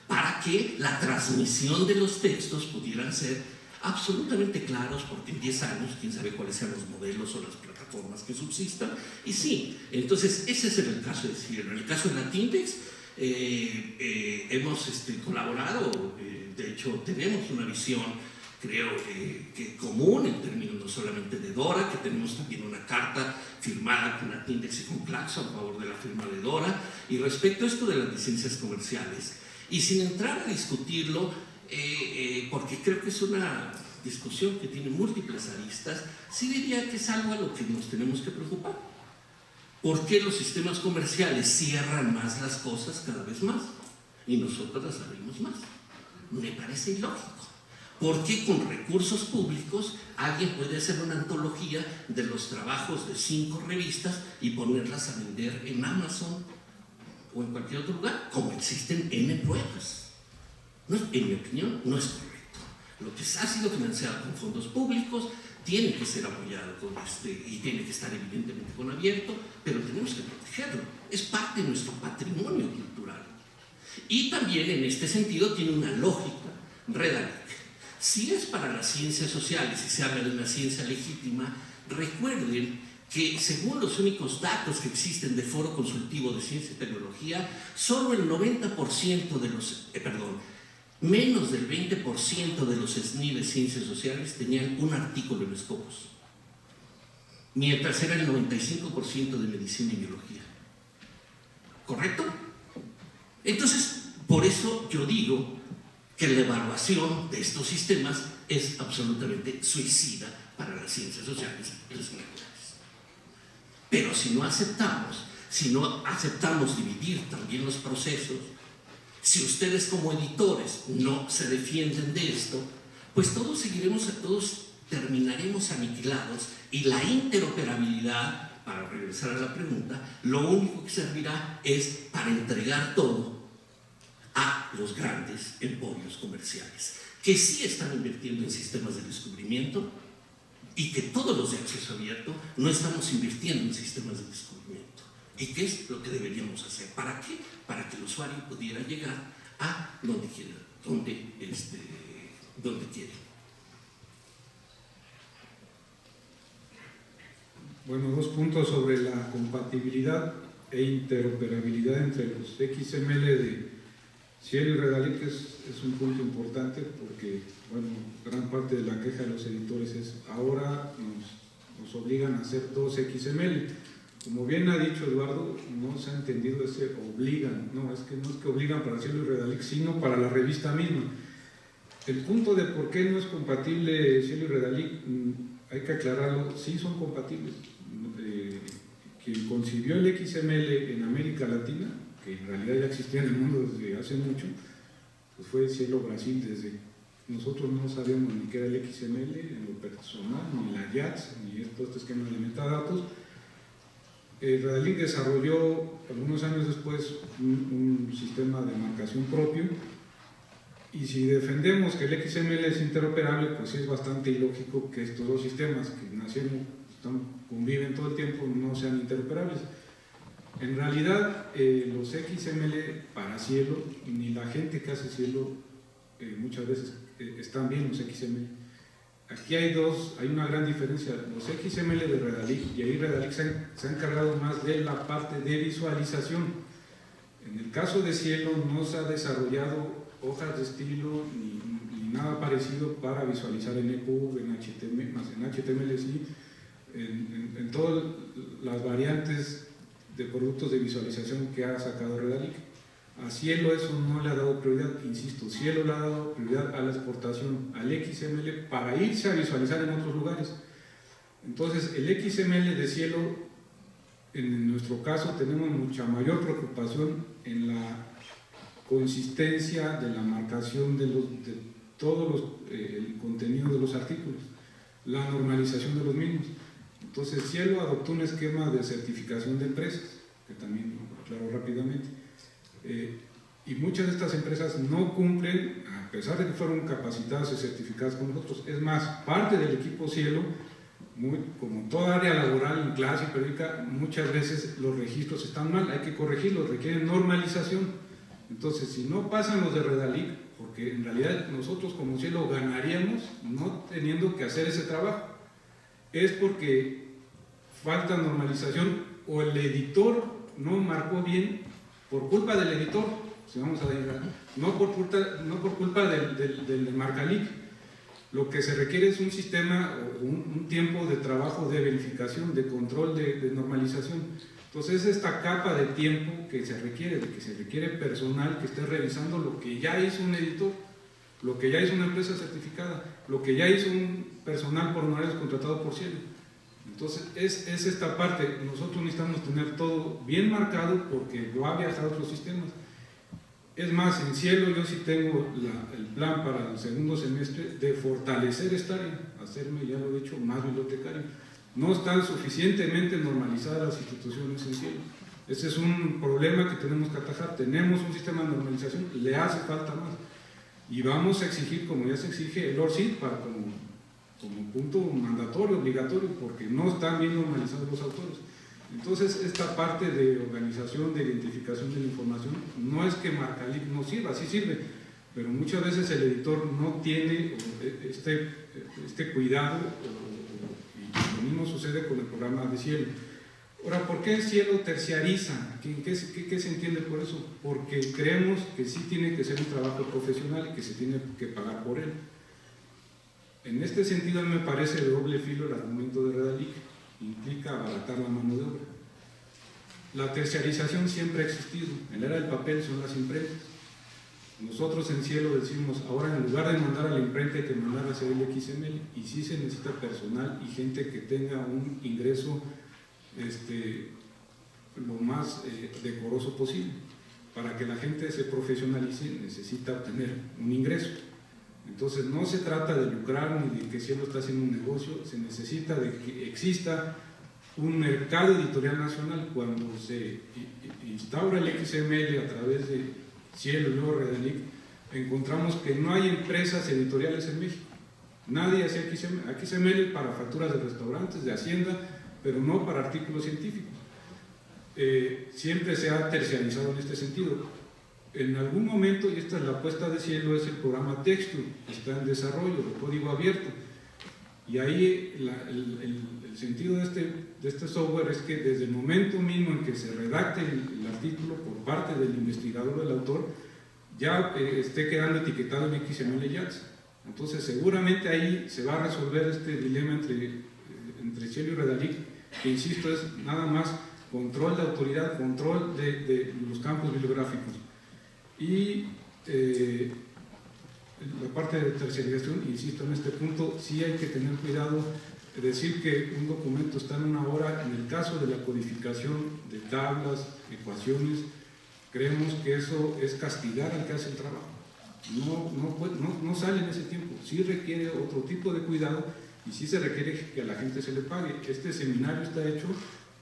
para que la transmisión de los textos pudieran ser absolutamente claros, porque en 10 años, quién sabe cuáles sean los modelos o las plataformas que subsistan. Y sí, entonces ese es el caso de Cielo. En el caso de Latindex, hemos colaborado, de hecho tenemos una visión, creo que común en términos no solamente de Dora, que tenemos también una carta firmada con Latindex y con Claxo a favor de la firma de Dora, y respecto a esto de las licencias comerciales, y sin entrar a discutirlo, porque creo que es una discusión que tiene múltiples aristas, sí diría que es algo a lo que nos tenemos que preocupar. ¿Por qué los sistemas comerciales cierran más las cosas cada vez más y nosotros las abrimos más? Me parece ilógico. ¿Por qué con recursos públicos alguien puede hacer una antología de los trabajos de 5 revistas y ponerlas a vender en Amazon o en cualquier otro lugar, como existen N pruebas? No, en mi opinión, no es correcto. Lo que ha sido financiado con fondos públicos tiene que ser apoyado con y tiene que estar evidentemente con abierto, pero tenemos que protegerlo. Es parte de nuestro patrimonio cultural. Y también en este sentido tiene una lógica Redalic. Si es para las ciencias sociales y se habla de una ciencia legítima, recuerden que según los únicos datos que existen de Foro Consultivo de Ciencia y Tecnología, solo el 90% de los, menos del 20% de los SNI de Ciencias Sociales tenían un artículo en Scopus, mientras era el 95% de Medicina y Biología. ¿Correcto? Entonces, por eso yo digo que la evaluación de estos sistemas es absolutamente suicida para las ciencias sociales y las humanidades. Pero si no aceptamos dividir también los procesos, si ustedes como editores no se defienden de esto, pues todos terminaremos aniquilados, y la interoperabilidad, para regresar a la pregunta, lo único que servirá es para entregar todo a los grandes emporios comerciales, que sí están invirtiendo en sistemas de descubrimiento, y que todos los de acceso abierto no estamos invirtiendo en sistemas de descubrimiento. ¿Y qué es lo que deberíamos hacer? ¿Para qué? Para que el usuario pudiera llegar a donde quiera, donde quiere. Bueno, 2 puntos sobre la compatibilidad e interoperabilidad entre los XML de Cielo y Redalic. Es un punto importante porque, bueno, gran parte de la queja de los editores es ahora nos obligan a hacer 2 XML. Como bien ha dicho Eduardo, no se ha entendido ese obligan. No es que obligan para Cielo y Redalic, sino para la revista misma. El punto de por qué no es compatible Cielo y Redalic, hay que aclararlo. Sí son compatibles. Quien concibió el XML en América Latina, que en realidad ya existía en el mundo desde hace mucho, pues fue Cielo Brasil. Desde nosotros no sabíamos ni qué era el XML en lo personal, ni la YATS, ni este esquema de metadatos. Redalic desarrolló algunos años después un sistema de marcación propio, y si defendemos que el XML es interoperable, pues sí es bastante ilógico que estos dos sistemas que nacieron, conviven todo el tiempo, no sean interoperables. En realidad, los XML para Cielo, ni la gente que hace Cielo, muchas veces están bien los XML. Aquí hay una gran diferencia. Los XML de Redalic, y ahí Redalic se ha encargado más de la parte de visualización. En el caso de Cielo no se ha desarrollado hojas de estilo ni nada parecido para visualizar en EPUB, en HTML, más en HTML sí, en todas las variantes de productos de visualización que ha sacado Redalic. A Cielo eso no le ha dado prioridad, insisto, Cielo le ha dado prioridad a la exportación al XML para irse a visualizar en otros lugares. Entonces el XML de Cielo, en nuestro caso, tenemos mucha mayor preocupación en la consistencia de la marcación de todo el contenido de los artículos, la normalización de los mismos. Entonces Cielo adoptó un esquema de certificación de empresas, que también lo aclaro rápidamente, y muchas de estas empresas no cumplen, a pesar de que fueron capacitadas y certificadas con nosotros. Es más, parte del equipo Cielo, como toda área laboral en clase y periódica, muchas veces los registros están mal, hay que corregirlos, requieren normalización. Entonces, si no pasan los de Redalic, porque en realidad nosotros como Cielo ganaríamos no teniendo que hacer ese trabajo, es porque falta normalización o el editor no marcó bien por culpa del editor, si vamos a decir, no por culpa del Marcalic. Lo que se requiere es un sistema, un tiempo de trabajo de verificación, de control, de normalización. Entonces, esta capa de tiempo que se requiere personal que esté revisando lo que ya hizo un editor, lo que ya hizo una empresa certificada, lo que ya hizo un personal por honorarios contratado por Cielo. Entonces, es esta parte. Nosotros necesitamos tener todo bien marcado porque va a viajar a otros sistemas. Es más, en Cielo yo sí tengo el plan para el segundo semestre de fortalecer esta área, hacerme, ya lo he dicho, más bibliotecario. No están suficientemente normalizadas las instituciones en Cielo. Ese es un problema que tenemos que atajar. Tenemos un sistema de normalización, le hace falta más. Y vamos a exigir, como ya se exige, el ORCID como punto mandatorio, obligatorio, porque no están bien normalizados los autores. Entonces, esta parte de organización, de identificación de la información, no es que Marcalic no sirva, sí sirve, pero muchas veces el editor no tiene este cuidado, y lo mismo sucede con el programa de Cielo. Ahora, ¿por qué Cielo terciariza? ¿Qué se entiende por eso? Porque creemos que sí tiene que ser un trabajo profesional y que se tiene que pagar por él. En este sentido, me parece de doble filo el argumento de Redalic, implica abaratar la mano de obra. La terciarización siempre ha existido, en la era del papel son las imprentas. Nosotros en Cielo decimos, ahora en lugar de mandar a la imprenta hay que mandar a hacer el XML, y sí se necesita personal y gente que tenga un ingreso lo más decoroso posible. Para que la gente se profesionalice necesita obtener un ingreso. Entonces no se trata de lucrar ni de que Cielo está haciendo un negocio, se necesita de que exista un mercado editorial nacional. Cuando se instaura el XML a través de Cielo y luego Redalic, encontramos que no hay empresas editoriales en México. Nadie hace XML para facturas de restaurantes, de Hacienda, pero no para artículos científicos. Siempre se ha terciarizado en este sentido. En algún momento, y esta es la apuesta de Cielo, es el programa Texture, que está en desarrollo, de código abierto. Y ahí el sentido de este software es que desde el momento mismo en que se redacte el artículo por parte del investigador, del autor, ya esté quedando etiquetado en XML YATS. Entonces seguramente ahí se va a resolver este dilema entre Cielo y Redalic, que insisto es nada más control de autoridad, control de los campos bibliográficos. Y la parte de terciarización, insisto en este punto, sí hay que tener cuidado de decir que un documento está en una hora. En el caso de la codificación de tablas, ecuaciones, creemos que eso es castigar al que hace el trabajo. No sale en ese tiempo, sí requiere otro tipo de cuidado y sí se requiere que a la gente se le pague. Este seminario está hecho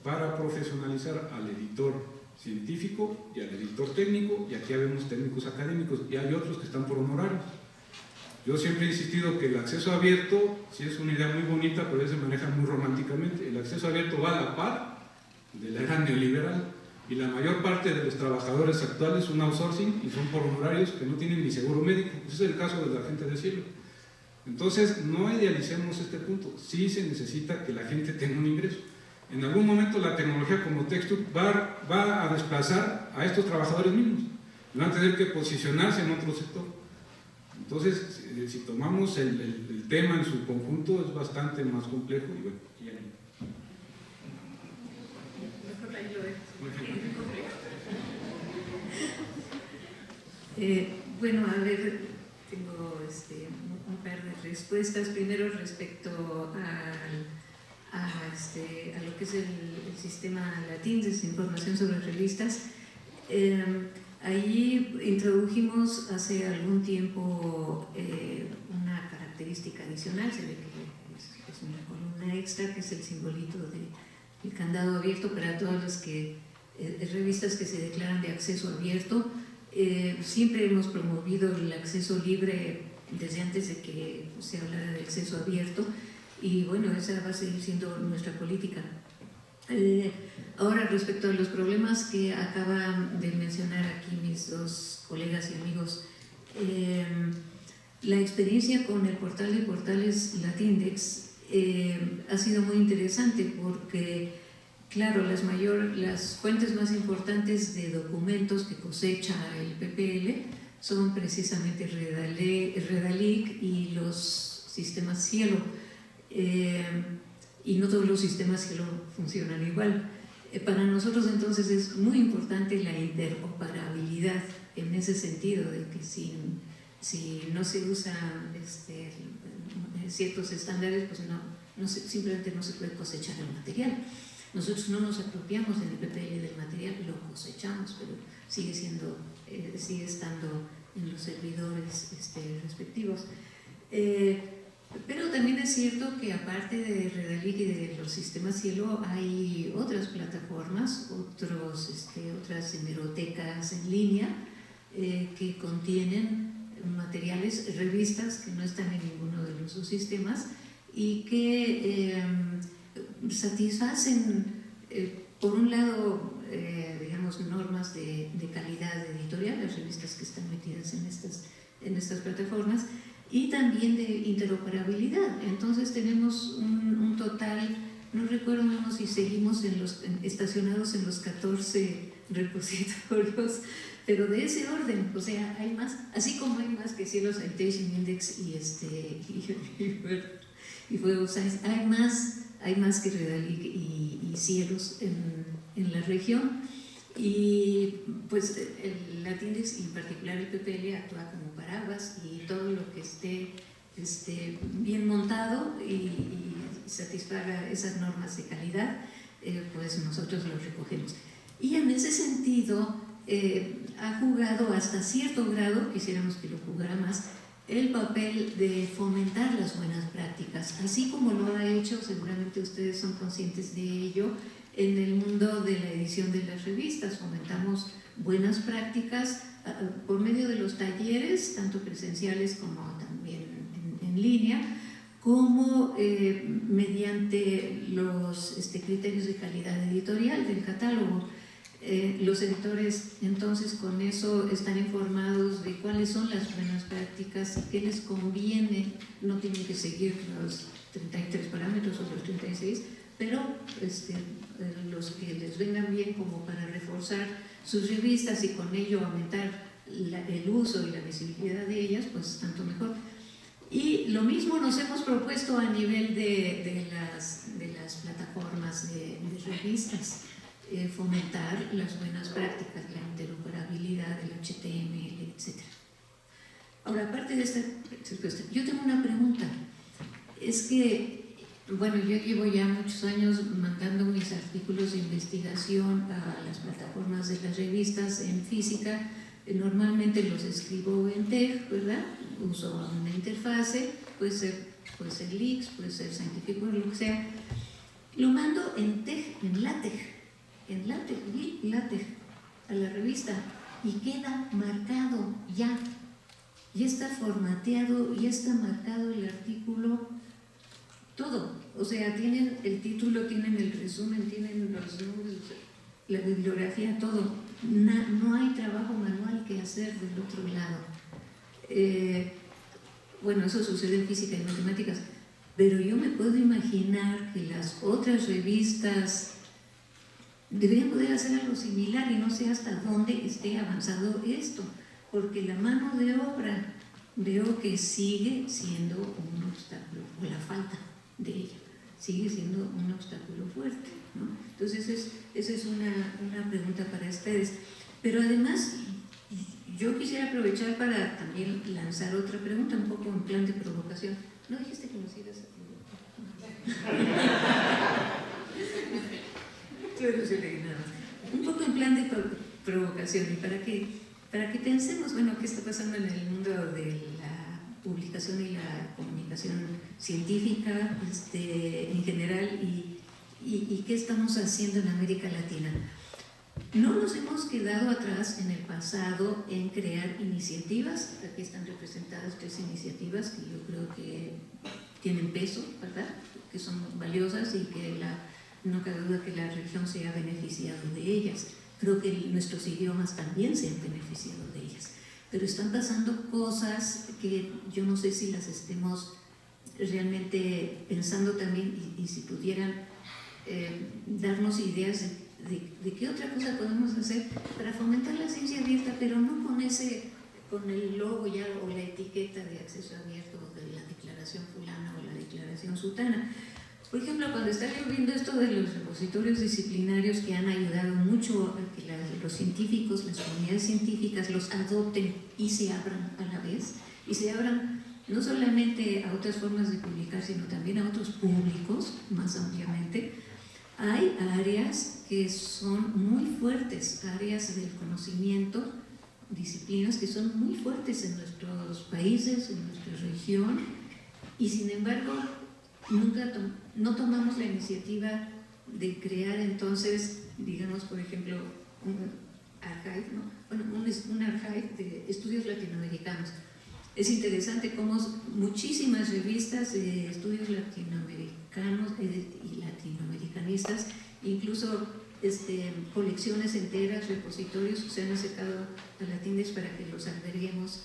para profesionalizar al editor científico y al editor técnico, y aquí habemos técnicos académicos y hay otros que están por honorarios. Yo siempre he insistido que el acceso abierto, sí es una idea muy bonita, pero se maneja muy románticamente. El acceso abierto va a la par de la era neoliberal, y la mayor parte de los trabajadores actuales son outsourcing y son por honorarios que no tienen ni seguro médico. Ese es el caso de la gente de Cielo. Entonces, no idealicemos este punto. Sí se necesita que la gente tenga un ingreso. En algún momento la tecnología como texto va a desplazar a estos trabajadores mismos. Van a tener que posicionarse en otro sector. Entonces, si tomamos el tema en su conjunto, es bastante más complejo. Y bueno, ya no. Bueno, a ver, tengo un par de respuestas. Primero, respecto a lo que es el sistema Latín de información sobre revistas. Ahí introdujimos hace algún tiempo una característica adicional. Se ve que es una columna extra, que es el simbolito del candado abierto para todas las revistas que se declaran de acceso abierto. Siempre hemos promovido el acceso libre desde antes de que se hablara de acceso abierto, y bueno, esa va a seguir siendo nuestra política. Ahora, respecto a los problemas que acaban de mencionar aquí mis dos colegas y amigos, la experiencia con el portal de portales Latindex ha sido muy interesante porque, claro, las fuentes más importantes de documentos que cosecha el PPL son precisamente Redalic y los sistemas Cielo. Y no todos los sistemas Cielo funcionan igual. Para nosotros entonces es muy importante la interoperabilidad, en ese sentido de que si no se usan ciertos estándares, pues simplemente no se puede cosechar el material. Nosotros no nos apropiamos en el PPL del material, lo cosechamos, pero sigue estando en los servidores respectivos. Pero también es cierto que aparte de Redalic y de los sistemas Cielo, hay otras plataformas, otras hemerotecas en línea que contienen materiales, revistas que no están en ninguno de los dos sistemas y que satisfacen, por un lado, digamos, normas de calidad editorial, las revistas que están metidas en estas plataformas, y también de interoperabilidad. Entonces tenemos un total, no recuerdo si seguimos estacionados en los 14 repositorios, pero de ese orden. O sea, hay más, así como hay más que Cielo Citation Index y Web of Science, hay más que Redalic y Cielos en la región. Y pues el Latindex, y en particular el PPL, actúa como paraguas, y todo lo que esté bien montado y satisfaga esas normas de calidad, pues nosotros lo recogemos. Y en ese sentido ha jugado hasta cierto grado, quisiéramos que lo jugara más, el papel de fomentar las buenas prácticas, así como lo ha hecho, seguramente ustedes son conscientes de ello, en el mundo de la edición de las revistas. Fomentamos buenas prácticas por medio de los talleres, tanto presenciales como también en línea, como mediante los criterios de calidad editorial del catálogo. Los editores entonces con eso están informados de cuáles son las buenas prácticas y qué les conviene. No tienen que seguir los 33 parámetros o los 36, pero los que les vengan bien como para reforzar sus revistas y con ello aumentar el uso y la visibilidad de ellas, pues tanto mejor. Y lo mismo nos hemos propuesto a nivel de las plataformas de revistas, fomentar las buenas prácticas, la interoperabilidad, el HTML, etc. Ahora, aparte de esta respuesta, yo tengo una pregunta. Es que Bueno, yo llevo ya muchos años mandando mis artículos de investigación a las plataformas de las revistas en física. Normalmente los escribo en TeX, ¿verdad? Uso una interfase, puede ser LeX, puede ser Scientific, lo que sea. Lo mando en TeX, en LaTeX, a la revista y queda marcado ya. Ya está formateado, ya está marcado el artículo, todo. O sea, tienen el título, tienen el resumen, tienen los números, la bibliografía, todo. No hay trabajo manual que hacer del otro lado. Bueno, eso sucede en física y matemáticas, pero yo me puedo imaginar que las otras revistas deberían poder hacer algo similar y no sé hasta dónde esté avanzado esto, porque la mano de obra veo que sigue siendo un obstáculo, o la falta de ella sigue siendo un obstáculo fuerte, ¿no? Entonces esa es una pregunta para ustedes. Pero además yo quisiera aprovechar para también lanzar otra pregunta, un poco en plan de provocación. ¿No dijiste que nos ibas a provocar? Un poco en plan de provocación y para que pensemos, bueno, qué está pasando en el mundo de la publicación y la comunicación científica en general y qué estamos haciendo en América Latina. No nos hemos quedado atrás en el pasado en crear iniciativas. Aquí están representadas 3 iniciativas que yo creo que tienen peso, ¿verdad? Que son valiosas y que no cabe duda que la región se ha beneficiado de ellas. Creo que nuestros idiomas también se han beneficiado de ellas. Pero están pasando cosas que yo no sé si las estemos realmente pensando también y si pudieran darnos ideas de qué otra cosa podemos hacer para fomentar la ciencia abierta, pero no con el logo ya o la etiqueta de acceso abierto de la declaración fulana o la declaración sutana. Por ejemplo, cuando está viendo esto de los repositorios disciplinarios que han ayudado mucho a que los científicos, las comunidades científicas los adopten y se abran a la vez, y se abran no solamente a otras formas de publicar, sino también a otros públicos, más ampliamente, hay áreas que son muy fuertes, áreas del conocimiento, disciplinas que son muy fuertes en nuestros países, en nuestra región, y sin embargo no tomamos la iniciativa de crear entonces, digamos, por ejemplo, un archive, ¿no? Bueno, un archive de estudios latinoamericanos. Es interesante cómo muchísimas revistas de estudios latinoamericanos y latinoamericanistas, incluso colecciones enteras, repositorios, se han acercado a la TINDEX para que los alberguemos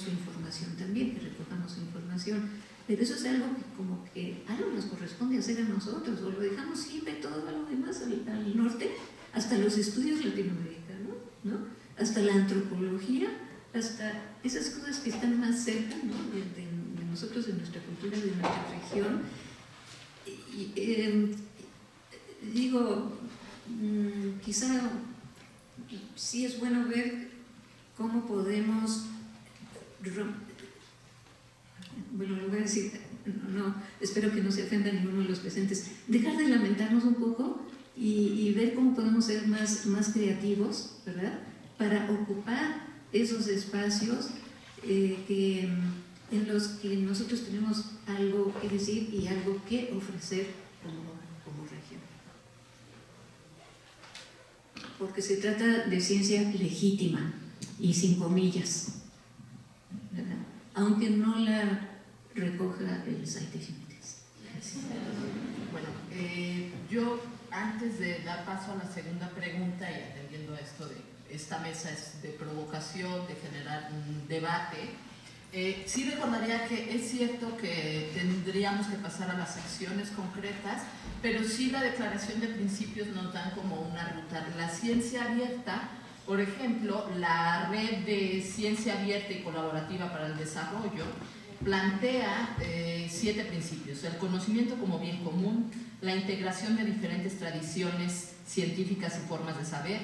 su información también, que recojamos su información. Pero eso es algo que como que algo nos corresponde hacer a nosotros, o lo dejamos siempre todo lo demás al norte, hasta los estudios latinoamericanos, ¿no? Hasta la antropología, hasta esas cosas que están más cerca, ¿no? de nosotros, de nuestra cultura, de nuestra región. Digo, quizá sí es bueno ver cómo podemos, bueno, lo voy a decir, no, espero que no se ofenda ninguno de los presentes, dejar de lamentarnos un poco y ver cómo podemos ser más creativos, ¿verdad? Para ocupar esos espacios en los que nosotros tenemos algo que decir y algo que ofrecer como región. Porque se trata de ciencia legítima y sin comillas, ¿verdad? Aunque no la recoja el Citation Index. Bueno, yo antes de dar paso a la segunda pregunta y atendiendo a esto de esta mesa es de provocación, de generar un debate, sí recordaría que es cierto que tendríamos que pasar a las acciones concretas, pero sí la declaración de principios nos dan como una ruta. La ciencia abierta, por ejemplo, la red de ciencia abierta y colaborativa para el desarrollo plantea 7 principios: el conocimiento como bien común, la integración de diferentes tradiciones científicas y formas de saber,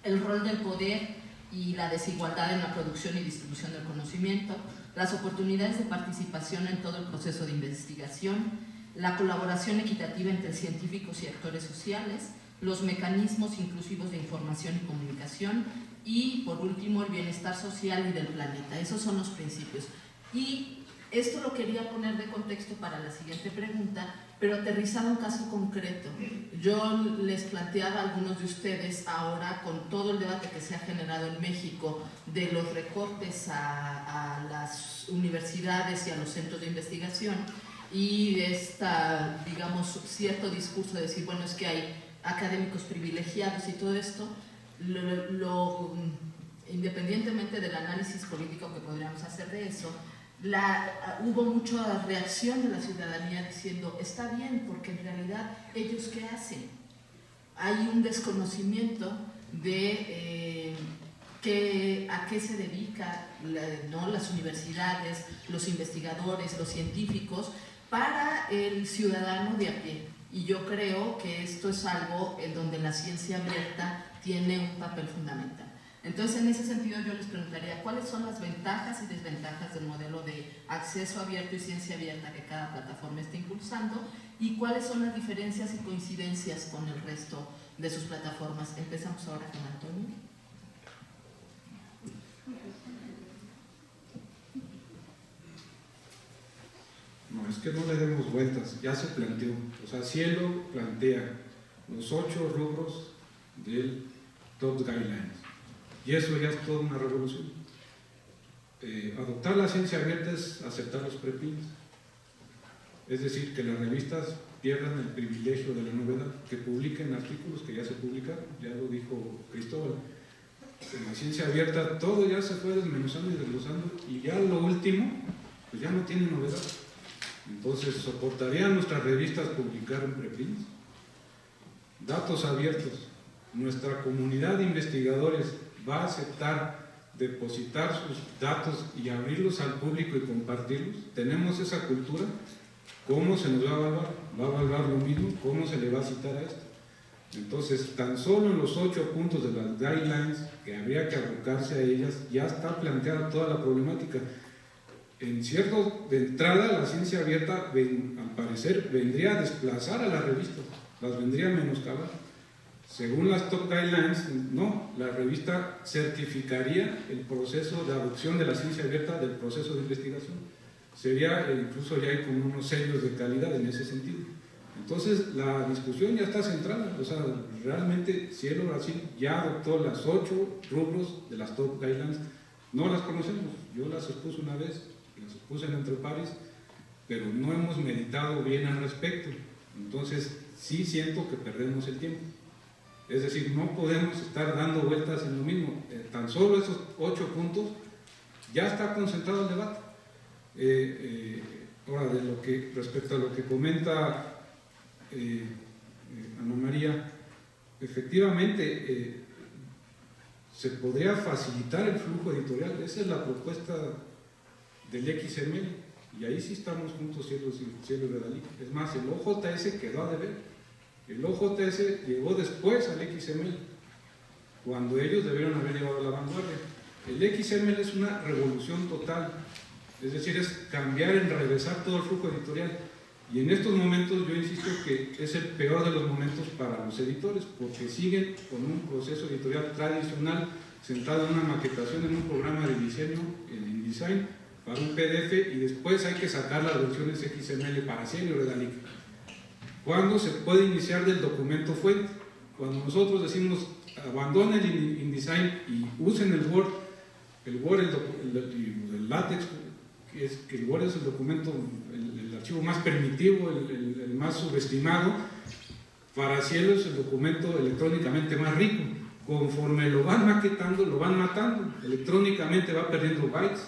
el rol del poder y la desigualdad en la producción y distribución del conocimiento, las oportunidades de participación en todo el proceso de investigación, la colaboración equitativa entre científicos y actores sociales, los mecanismos inclusivos de información y comunicación y, por último, el bienestar social y del planeta. Esos son los principios. Y esto lo quería poner de contexto para la siguiente pregunta, pero aterrizado a un caso concreto. Yo les planteaba a algunos de ustedes ahora, con todo el debate que se ha generado en México de los recortes a las universidades y a los centros de investigación y de esta, digamos, cierto discurso de decir, bueno, es que hay académicos privilegiados y todo esto, independientemente del análisis político que podríamos hacer de eso, hubo mucha reacción de la ciudadanía diciendo, está bien, porque en realidad, ¿ellos qué hacen? Hay un desconocimiento de a qué se dedica las universidades, los investigadores, los científicos, para el ciudadano de a pie. Y yo creo que esto es algo en donde la ciencia abierta tiene un papel fundamental. Entonces, en ese sentido, yo les preguntaría cuáles son las ventajas y desventajas del modelo de acceso abierto y ciencia abierta que cada plataforma está impulsando y cuáles son las diferencias y coincidencias con el resto de sus plataformas. Empezamos ahora con Antonio. No, es que no le demos vueltas, ya se planteó. O sea, Cielo plantea los 8 rubros del Top Guidelines. Y eso ya es toda una revolución. Adoptar la ciencia abierta es aceptar los preprints. Es decir, que las revistas pierdan el privilegio de la novedad, que publiquen artículos que ya se publicaron, ya lo dijo Cristóbal. En la ciencia abierta todo ya se fue desmenuzando y desglosando, y ya lo último, pues ya no tiene novedad. Entonces, ¿soportarían nuestras revistas publicar en preprints? Datos abiertos. Nuestra comunidad de investigadores va a aceptar depositar sus datos y abrirlos al público y compartirlos. ¿Tenemos esa cultura? ¿Cómo se nos va a evaluar? ¿Va a evaluar lo mismo? ¿Cómo se le va a citar a esto? Entonces, tan solo en los 8 puntos de las guidelines, que habría que abocarse a ellas, ya está planteada toda la problemática. En cierto, de entrada, la ciencia abierta, al parecer, vendría a desplazar a las revistas, las vendría a menoscabar. Según las Top Guidelines, no, la revista certificaría el proceso de adopción de la ciencia abierta del proceso de investigación. Sería, incluso ya hay como unos sellos de calidad en ese sentido. Entonces, la discusión ya está centrada, o sea, realmente Cielo Brasil ya adoptó las 8 rubros de las Top Guidelines, no las conocemos, yo las expuse una vez, las expuse en Entre Pares, pero no hemos meditado bien al respecto. Entonces, sí siento que perdemos el tiempo. Es decir, no podemos estar dando vueltas en lo mismo. Tan solo esos 8 puntos ya está concentrado el debate. Ahora, respecto a lo que comenta Ana María, efectivamente se podría facilitar el flujo editorial. Esa es la propuesta del XML, y ahí sí estamos juntos, Cielo y Redalí. Es más, el OJS quedó a deber. El OJS llegó después al XML, cuando ellos debieron haber llevado a la vanguardia. El XML es una revolución total, es decir, es cambiar, enrevesar todo el flujo editorial. Y en estos momentos yo insisto que es el peor de los momentos para los editores, porque siguen con un proceso editorial tradicional, centrado en una maquetación, en un programa de diseño, en InDesign, para un PDF, y después hay que sacar las versiones XML para Cielo y Redalí. ¿Cuándo se puede iniciar del documento fuente? Cuando nosotros decimos abandonen el InDesign y usen el Word, el LaTeX, que el Word es el documento, el archivo más primitivo, el más subestimado. Para Cielo es el documento electrónicamente más rico. Conforme lo van maquetando, lo van matando, electrónicamente va perdiendo bytes.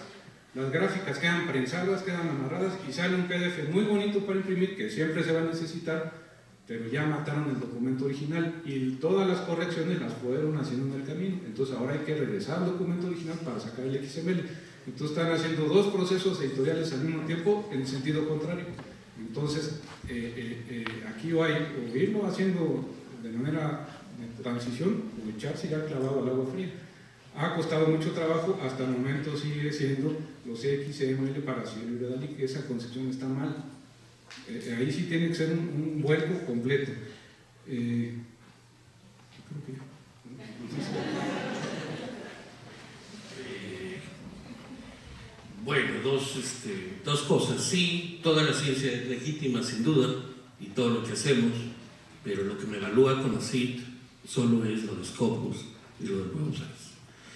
Las gráficas quedan prensadas, quedan amarradas y sale un PDF muy bonito para imprimir, que siempre se va a necesitar, pero ya mataron el documento original y todas las correcciones las fueron haciendo en el camino. Entonces ahora hay que regresar al documento original para sacar el XML. Entonces están haciendo 2 procesos editoriales al mismo tiempo en el sentido contrario. Entonces aquí hay o irlo haciendo de manera de transición o echarse ya clavado al agua fría. Ha costado mucho trabajo, hasta el momento sigue siendo los XML para Cielo y Redalí, que esa concepción está mal. Ahí sí tiene que ser un vuelco completo. Creo que bueno, dos cosas. Sí, toda la ciencia es legítima, sin duda, y todo lo que hacemos, pero lo que me evalúa con la CIT solo es lo de Scopus y lo de Buenos Aires.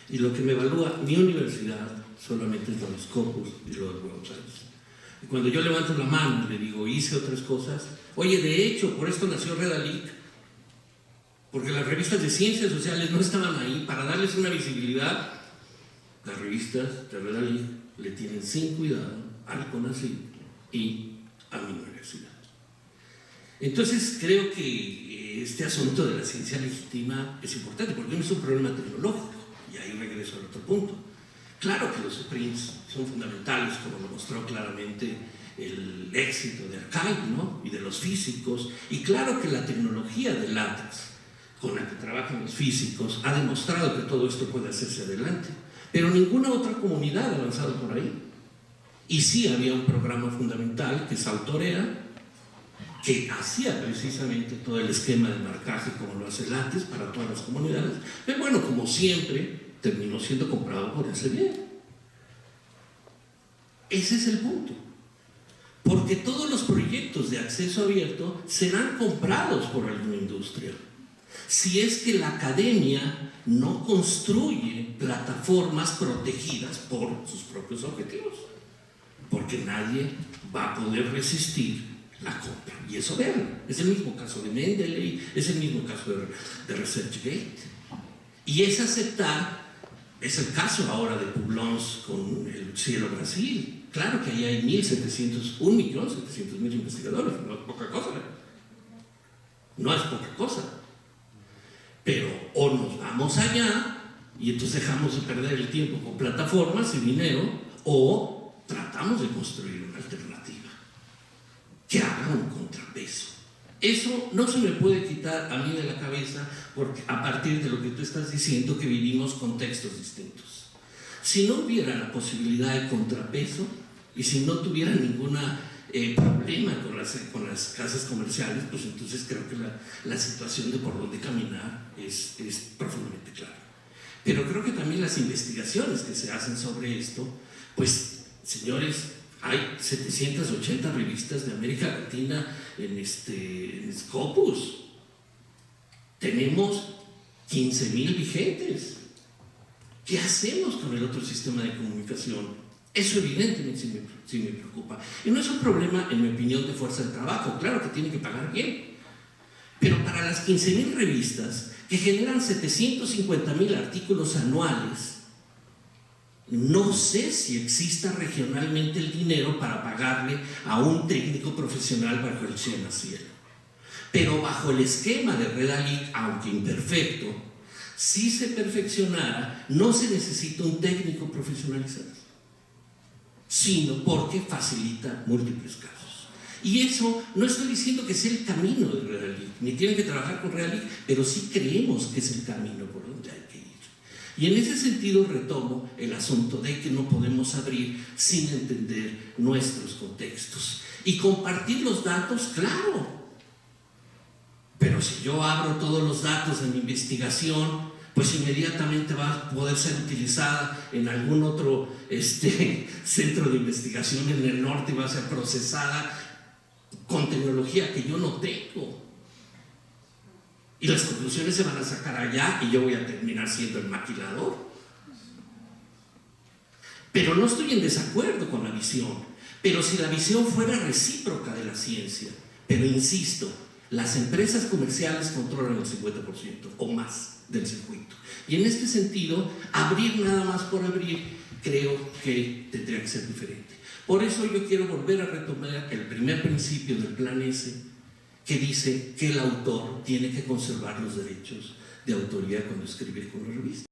Y lo que me evalúa mi universidad solamente es lo de Scopus y lo de Buenos Aires. Y cuando yo levanto la mano y le digo, hice otras cosas, oye, de hecho, por esto nació Redalic, porque las revistas de ciencias sociales no estaban ahí para darles una visibilidad. Las revistas de Redalic le tienen sin cuidado al CONACYT y a mi universidad. Entonces creo que este asunto de la ciencia legítima es importante, porque no es un problema tecnológico, y ahí regreso al otro punto. Claro que los sprints son fundamentales, como lo mostró claramente el éxito de Archive, ¿no? Y de los físicos, y claro que la tecnología de látex con la que trabajan los físicos ha demostrado que todo esto puede hacerse adelante, pero ninguna otra comunidad ha avanzado por ahí. Y sí había un programa fundamental que es Autorea, que hacía precisamente todo el esquema de marcaje como lo hace látex para todas las comunidades, pero bueno, como siempre terminó siendo comprado por Elsevier. Ese es el punto, porque todos los proyectos de acceso abierto serán comprados por alguna industria, si es que la academia no construye plataformas protegidas por sus propios objetivos, porque nadie va a poder resistir la compra. Y eso, vean, es el mismo caso de Mendeley, es el mismo caso de ResearchGate. Y es aceptar, es el caso ahora de Publons con el Cielo Brasil. Claro que ahí hay 1.700.000 investigadores, no es poca cosa. No es poca cosa. Pero o nos vamos allá y entonces dejamos de perder el tiempo con plataformas y dinero, o tratamos de construir una alternativa que haga un contrapeso. Eso no se me puede quitar a mí de la cabeza, porque a partir de lo que tú estás diciendo, que vivimos contextos distintos. Si no hubiera la posibilidad de contrapeso y si no tuviera ningún problema con las casas comerciales, pues entonces creo que la situación de por dónde caminar es profundamente clara. Pero creo que también las investigaciones que se hacen sobre esto, pues señores, hay 780 revistas de América Latina en Scopus. Tenemos 15.000 vigentes. ¿Qué hacemos con el otro sistema de comunicación? Eso evidentemente sí me preocupa. Y no es un problema, en mi opinión, de fuerza de trabajo. Claro que tienen que pagar bien. Pero para las 15.000 revistas que generan 750.000 artículos anuales, no sé si exista regionalmente el dinero para pagarle a un técnico profesional bajo el cielo. Pero bajo el esquema de Redalic, aunque imperfecto, si se perfeccionara, no se necesita un técnico profesionalizado, sino porque facilita múltiples casos. Y eso no estoy diciendo que sea el camino de Redalic, ni tienen que trabajar con Redalic, pero sí creemos que es el camino por donde hay que ir. Y en ese sentido retomo el asunto de que no podemos abrir sin entender nuestros contextos. Y compartir los datos, claro. Pero si yo abro todos los datos de mi investigación, pues inmediatamente va a poder ser utilizada en algún otro centro de investigación en el norte y va a ser procesada con tecnología que yo no tengo. Y las conclusiones se van a sacar allá y yo voy a terminar siendo el maquilador. Pero no estoy en desacuerdo con la visión. Pero si la visión fuera recíproca de la ciencia, pero insisto, las empresas comerciales controlan el 50% o más del circuito. Y en este sentido, abrir nada más por abrir, creo que tendría que ser diferente. Por eso yo quiero volver a retomar el primer principio del Plan S, que dice que el autor tiene que conservar los derechos de autoría cuando escribe con la revista.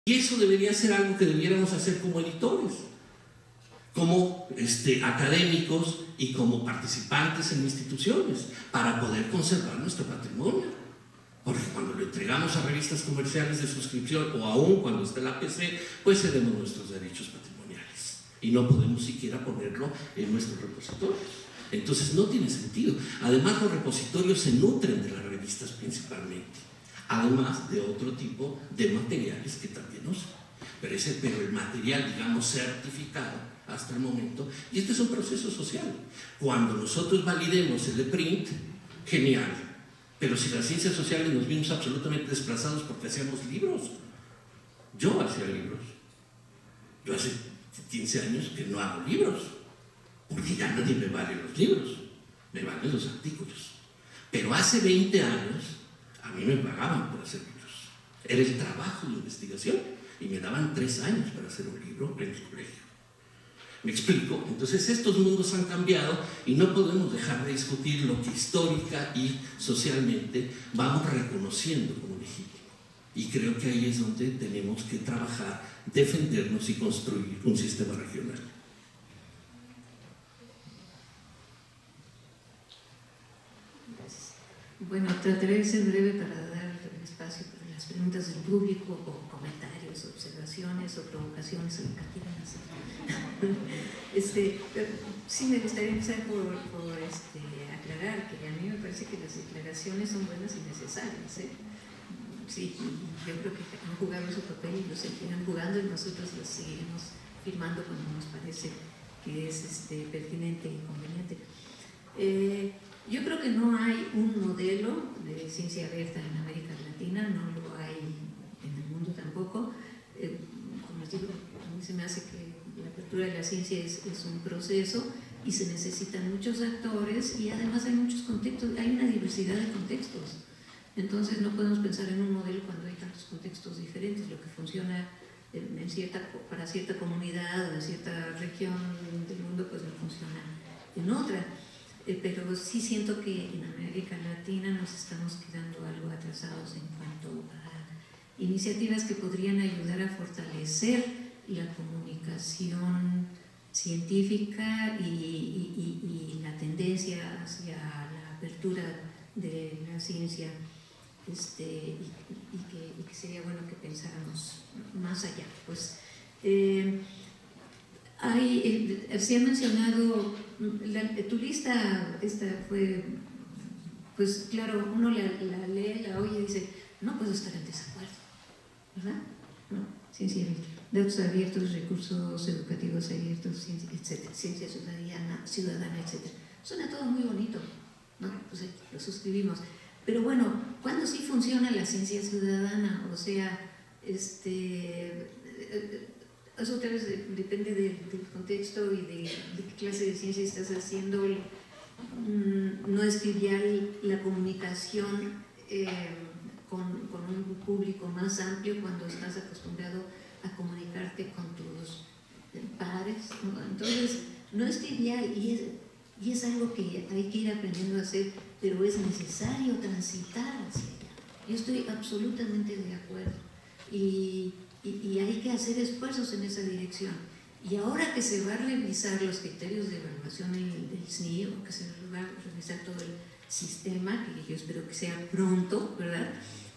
Y eso debería ser algo que debiéramos hacer como editores, como académicos y como participantes en instituciones, para poder conservar nuestro patrimonio. Porque cuando lo entregamos a revistas comerciales de suscripción, o aún cuando está la PC, pues cedemos nuestros derechos patrimoniales y no podemos siquiera ponerlo en nuestros repositorios. Entonces no tiene sentido. Además, los repositorios se nutren de las revistas principalmente, además de otro tipo de materiales que también usan. Pero el material, digamos, certificado hasta el momento, y este es un proceso social. Cuando nosotros validemos el print, genial. Pero si las ciencias sociales nos vimos absolutamente desplazados porque hacíamos libros. Yo hacía libros. Yo hace 15 años que no hago libros, porque ya nadie me vale los libros, me valen los artículos. Pero hace 20 años a mí me pagaban por hacer libros. Era el trabajo de investigación y me daban 3 años para hacer un libro en el colegio. ¿Me explico? Entonces estos mundos han cambiado y no podemos dejar de discutir lo que histórica y socialmente vamos reconociendo como legítimo. Y creo que ahí es donde tenemos que trabajar, defendernos y construir un sistema regional. Bueno, trataré de ser breve para dar espacio para las preguntas del público o comentarios, observaciones o provocaciones o lo que quieran hacer. Sí me gustaría empezar por aclarar que a mí me parece que las declaraciones son buenas y necesarias. Sí, yo creo que han jugado su papel y lo seguirán jugando y nosotros los seguiremos firmando cuando nos parece que es pertinente y conveniente. Yo creo que no hay un modelo de ciencia abierta en América Latina, no lo hay en el mundo tampoco. Como les digo, a mí se me hace que la apertura de la ciencia es un proceso y se necesitan muchos actores y además hay muchos contextos, hay una diversidad de contextos. Entonces no podemos pensar en un modelo cuando hay tantos contextos diferentes. Lo que funciona para cierta comunidad o en cierta región del mundo pues no funciona en otra. Pero sí siento que en América Latina nos estamos quedando algo atrasados en cuanto a iniciativas que podrían ayudar a fortalecer la comunicación científica y la tendencia hacia la apertura de la ciencia, y que sería bueno que pensáramos más allá. Pues se ha mencionado tu lista. Esta fue, pues claro, uno la lee, la oye y dice, no puedo estar en desacuerdo, ¿verdad? No, ciencia abierta, datos abiertos, recursos educativos abiertos, ciencia ciudadana, etc. Suena todo muy bonito, ¿no? Pues lo suscribimos. Pero bueno, ¿cuándo sí funciona la ciencia ciudadana? O sea, eso otra vez depende del contexto y de qué clase de ciencia estás haciendo. No es trivial la comunicación con un público más amplio cuando estás acostumbrado a comunicarte con tus pares, ¿no? Entonces, no es trivial y es algo que hay que ir aprendiendo a hacer, pero es necesario transitar hacia allá. Yo estoy absolutamente de acuerdo y hay que hacer esfuerzos en esa dirección. Y ahora que se va a revisar los criterios de evaluación del SNI, o que se va a revisar todo el sistema, que yo espero que sea pronto, ¿verdad?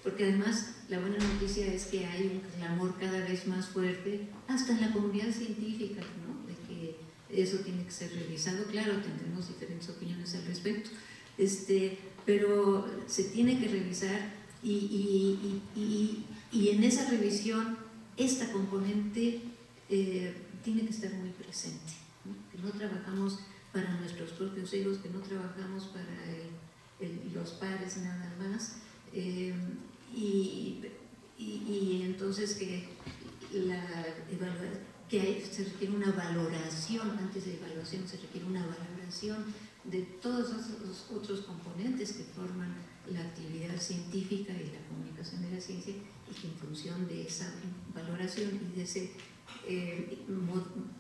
Porque además la buena noticia es que hay un clamor cada vez más fuerte, hasta en la comunidad científica, ¿no? De que eso tiene que ser revisado. Claro, tendremos diferentes opiniones al respecto, pero se tiene que revisar y en esa revisión esta componente tiene que estar muy presente, ¿no? Que no trabajamos para nuestros propios egos, que no trabajamos para los pares nada más, y entonces que se requiere una valoración. Antes de evaluación se requiere una valoración de todos esos otros componentes que forman la actividad científica y la comunicación de la ciencia, y que en función de esa valoración y de esa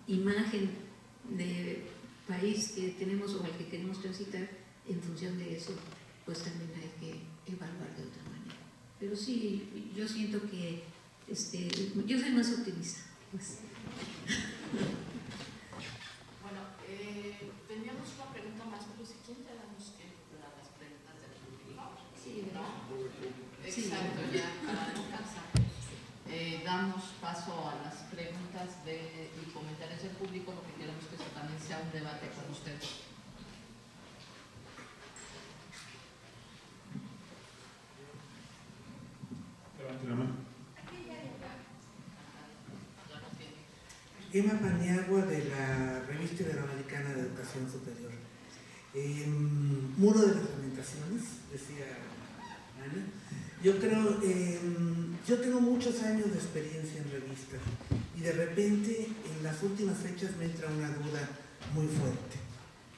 imagen de país que tenemos o al que queremos transitar, en función de eso pues también hay que evaluar de otra manera. Pero sí, yo siento que yo soy más optimista, pues. Bueno, teníamos una pregunta más, pero si quieren ya damos las preguntas del público. Sí, ¿no? Sí. Exacto, ya para no cansar. Damos paso a las preguntas y comentarios del público, lo que queremos que eso también sea un debate con ustedes. Emma Paniagua, de la Revista Iberoamericana de Educación Superior. Muro de las Lamentaciones, decía Ana. Yo creo, yo tengo muchos años de experiencia en revistas y de repente en las últimas fechas me entra una duda muy fuerte.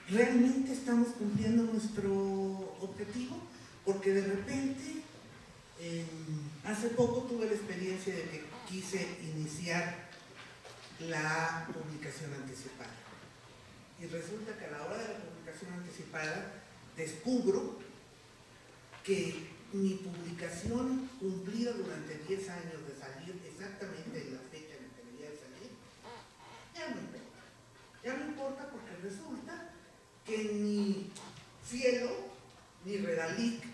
¿Realmente estamos cumpliendo nuestro objetivo? Porque de repente, hace poco tuve la experiencia de que quise iniciar la publicación anticipada. Y resulta que a la hora de la publicación anticipada descubro que mi publicación cumplida durante 10 años de salir exactamente en la fecha en la que debía de salir, ya no importa. Ya no importa porque resulta que ni Cielo ni Redalic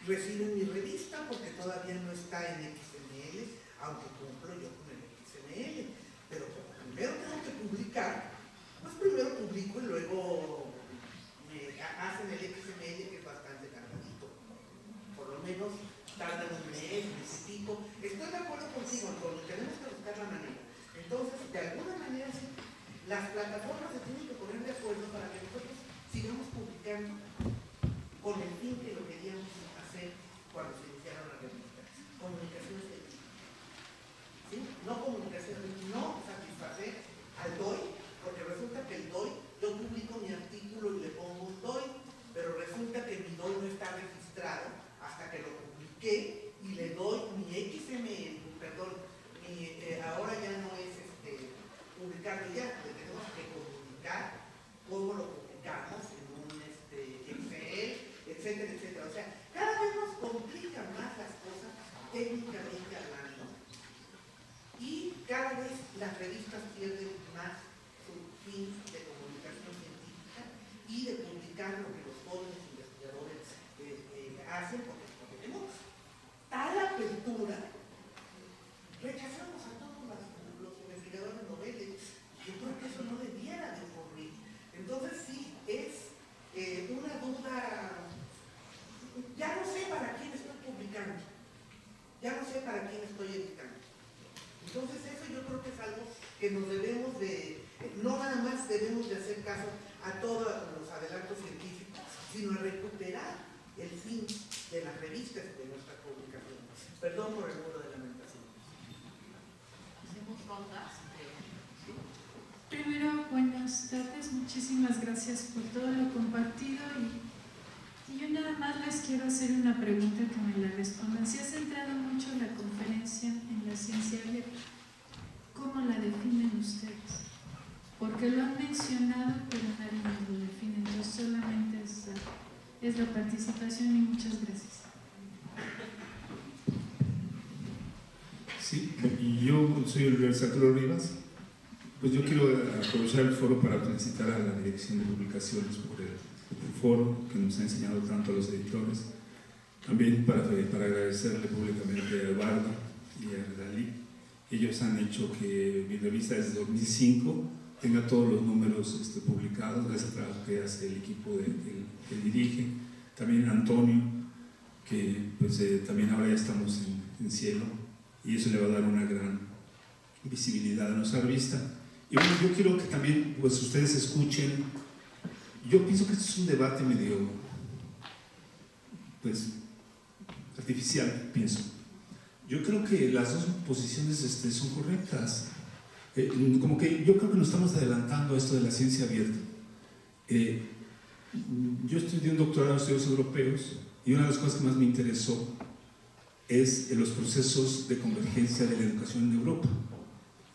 reciben mi revista porque todavía no está en XML, aunque cumplo yo con el XML. Pero como primero tengo que publicar, pues primero publico y luego me hacen el XML, que es bastante cargadito. Por lo menos tardan un mes y pico. Estoy de acuerdo contigo, Antonio, tenemos que buscar la manera. Entonces, de alguna manera, sí, las plataformas se tienen que poner de acuerdo para que nosotros sigamos publicando con el fin que lo queríamos hacer cuando se iniciaron las revistas. Comunicación científica. ¿Sí? No comunicación, no satisfacer al DOI, porque resulta que el DOI, yo publico mi artículo y le pongo un DOI, pero resulta que mi DOI no está registrado hasta que lo publiqué y le doy mi XML, perdón, ahora ya no es publicarlo ya, le tenemos que comunicar cómo lo publicamos en un Excel, etcétera, etcétera. O sea, cada vez nos complican más las cosas técnicamente hablando y cada vez las revistas pierden más su fin de comunicación científica y de publicar lo que los jóvenes investigadores hacen, porque tenemos tal apertura, rechazamos a todos los investigadores noveles. Yo creo que eso no debiera de ocurrir. Entonces sí, es una duda, ya no sé para quién estoy publicando, ya no sé para quién estoy editando. Entonces eso yo creo que es algo que nos debemos de, no nada más debemos de hacer caso a todos los adelantos científicos, sino a recuperar el fin de las revistas de nuestra publicación. Perdón por el muro de lamentaciones. Hacemos rondas. Primero, buenas tardes, muchísimas gracias por todo lo compartido y yo nada más les quiero hacer una pregunta que me la respondan. Se ha centrado mucho la conferencia en la ciencia abierta. ¿Cómo la definen ustedes? Porque lo han mencionado, pero nadie nos lo define, entonces solamente es la participación y muchas gracias. Sí, y yo soy Luis Arturo Rivas. Pues yo quiero aprovechar el foro para felicitar a la Dirección de Publicaciones por el foro que nos ha enseñado tanto a los editores. También para agradecerle públicamente a Eduardo y a Dalí. Ellos han hecho que mi revista desde 2005 tenga todos los números publicados, gracias al trabajo que hace el equipo que dirige. También Antonio, que pues, también ahora ya estamos en Cielo, y eso le va a dar una gran visibilidad a nuestra revista. Y bueno, yo quiero que también pues, ustedes escuchen. Yo pienso que este es un debate medio pues, artificial, pienso. Yo creo que las dos posiciones son correctas. Como que yo creo que nos estamos adelantando a esto de la ciencia abierta. Yo estudié un doctorado en estudios europeos y una de las cosas que más me interesó es los procesos de convergencia de la educación en Europa.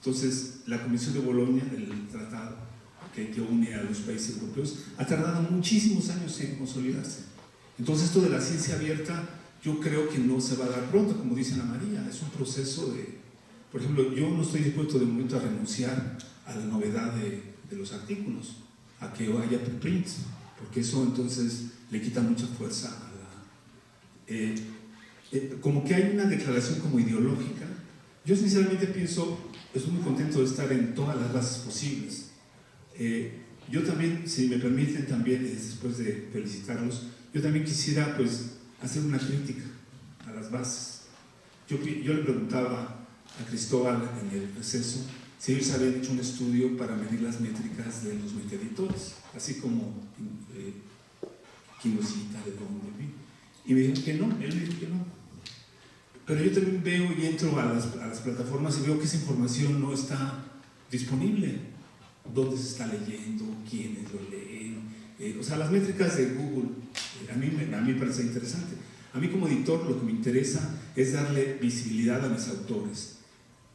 Entonces, la Convención de Bolonia, el tratado que une a los países europeos, ha tardado muchísimos años en consolidarse. Entonces, esto de la ciencia abierta, yo creo que no se va a dar pronto, como dice Ana María, es un proceso de... Por ejemplo, yo no estoy dispuesto de momento a renunciar a la novedad de los artículos, a que haya preprints, porque eso entonces le quita mucha fuerza a la... como que hay una declaración como ideológica. Yo sinceramente pienso, estoy muy contento de estar en todas las bases posibles. Yo también, si me permiten también, después de felicitarlos, yo también quisiera pues hacer una crítica a las bases. Yo le preguntaba a Cristóbal en el receso si ellos habían hecho un estudio para medir las métricas de los metaeditores, así como quién lo cita, de dónde vi. Y me dijeron que no, él me dijo que no. Pero yo también veo y entro a las plataformas y veo que esa información no está disponible. ¿Dónde se está leyendo? ¿Quiénes lo leen? O sea, las métricas de Google, a mí me parece interesante. A mí como editor lo que me interesa es darle visibilidad a mis autores.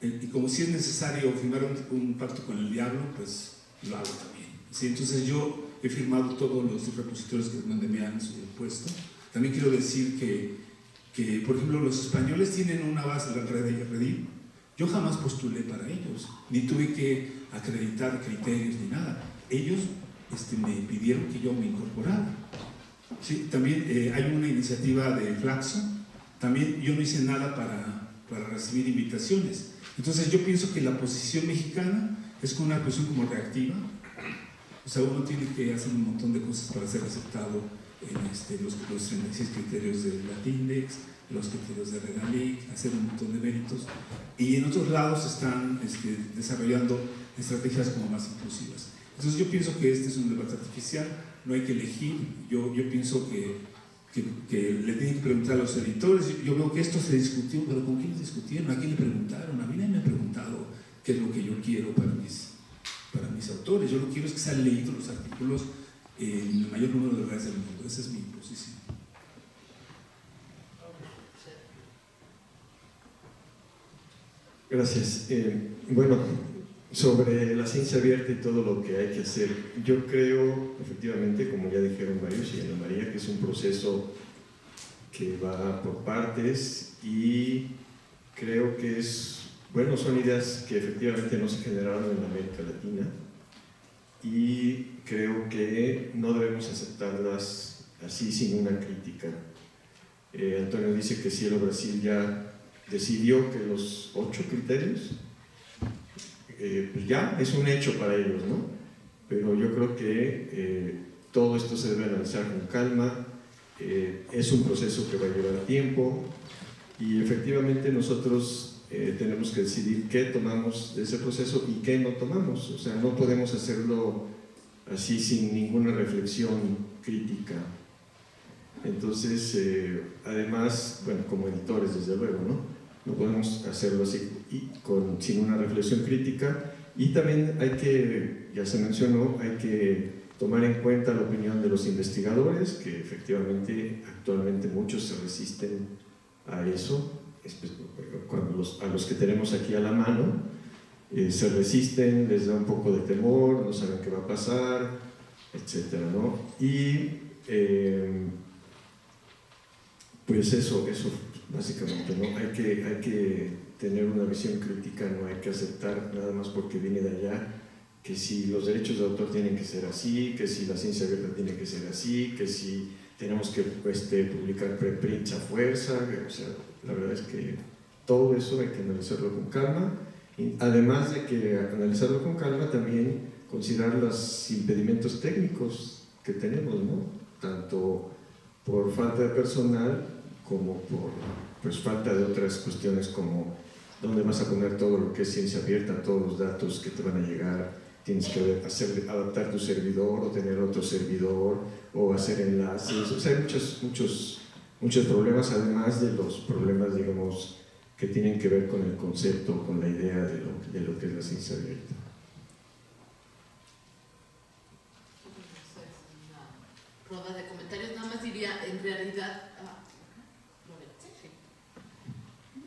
Y como si es necesario firmar un pacto con el diablo, pues lo hago también. ¿Sí? Entonces yo he firmado todos los repositorios donde me han puesto. También quiero decir que, por ejemplo, los españoles tienen una base de la red de Reddit. Yo jamás postulé para ellos, ni tuve que acreditar criterios ni nada. Ellos me pidieron que yo me incorporara. Sí, también hay una iniciativa de Flaxo. También yo no hice nada para recibir invitaciones. Entonces yo pienso que la posición mexicana es como una posición como reactiva. O sea, uno tiene que hacer un montón de cosas para ser aceptado en los 36 criterios de Latindex, los criterios de Redalic, hacer un montón de méritos. Y en otros lados están desarrollando estrategias como más inclusivas. Entonces yo pienso que este es un debate artificial, no hay que elegir. Yo pienso que le tienen que preguntar a los editores. Yo veo que esto se discutió, pero ¿con quién discutieron? ¿A quién le preguntaron? A mí nadie me ha preguntado qué es lo que yo quiero para mis autores. Yo lo que quiero es que sean leídos los artículos en el mayor número de lugares del mundo. Esa es mi posición. Gracias. Bueno, sobre la ciencia abierta y todo lo que hay que hacer, yo creo, efectivamente, como ya dijeron varios y Ana María, que es un proceso que va por partes y creo que son ideas que efectivamente no se generaron en América Latina y creo que no debemos aceptarlas así sin una crítica. Antonio dice que Cielo Brasil ya decidió que los 8 criterios, pues ya es un hecho para ellos, ¿no? Pero yo creo que todo esto se debe analizar con calma, es un proceso que va a llevar tiempo y efectivamente nosotros tenemos que decidir qué tomamos de ese proceso y qué no tomamos. O sea, no podemos hacerlo así sin ninguna reflexión crítica. Entonces, además, bueno, como editores desde luego, no podemos hacerlo así sin una reflexión crítica y también hay que, ya se mencionó, hay que tomar en cuenta la opinión de los investigadores, que efectivamente actualmente muchos se resisten a eso, a los que tenemos aquí a la mano, se resisten, les da un poco de temor, no saben qué va a pasar, etcétera, ¿no? Y pues eso básicamente, ¿no? Hay que tener una visión crítica, no hay que aceptar nada más porque viene de allá, que si los derechos de autor tienen que ser así, que si la ciencia abierta tiene que ser así, que si tenemos que publicar preprints a fuerza, o sea, la verdad es que todo eso hay que analizarlo con calma, y además de que analizarlo con calma también considerar los impedimentos técnicos que tenemos, ¿no? Tanto por falta de personal como por falta de otras cuestiones como dónde vas a poner todo lo que es ciencia abierta, todos los datos que te van a llegar, tienes que adaptar tu servidor o tener otro servidor o hacer enlaces, o sea, hay muchos problemas, además de los problemas, digamos, que tienen que ver con el concepto, con la idea de lo que es la ciencia abierta. Ronda de comentarios, nada más diría, en realidad...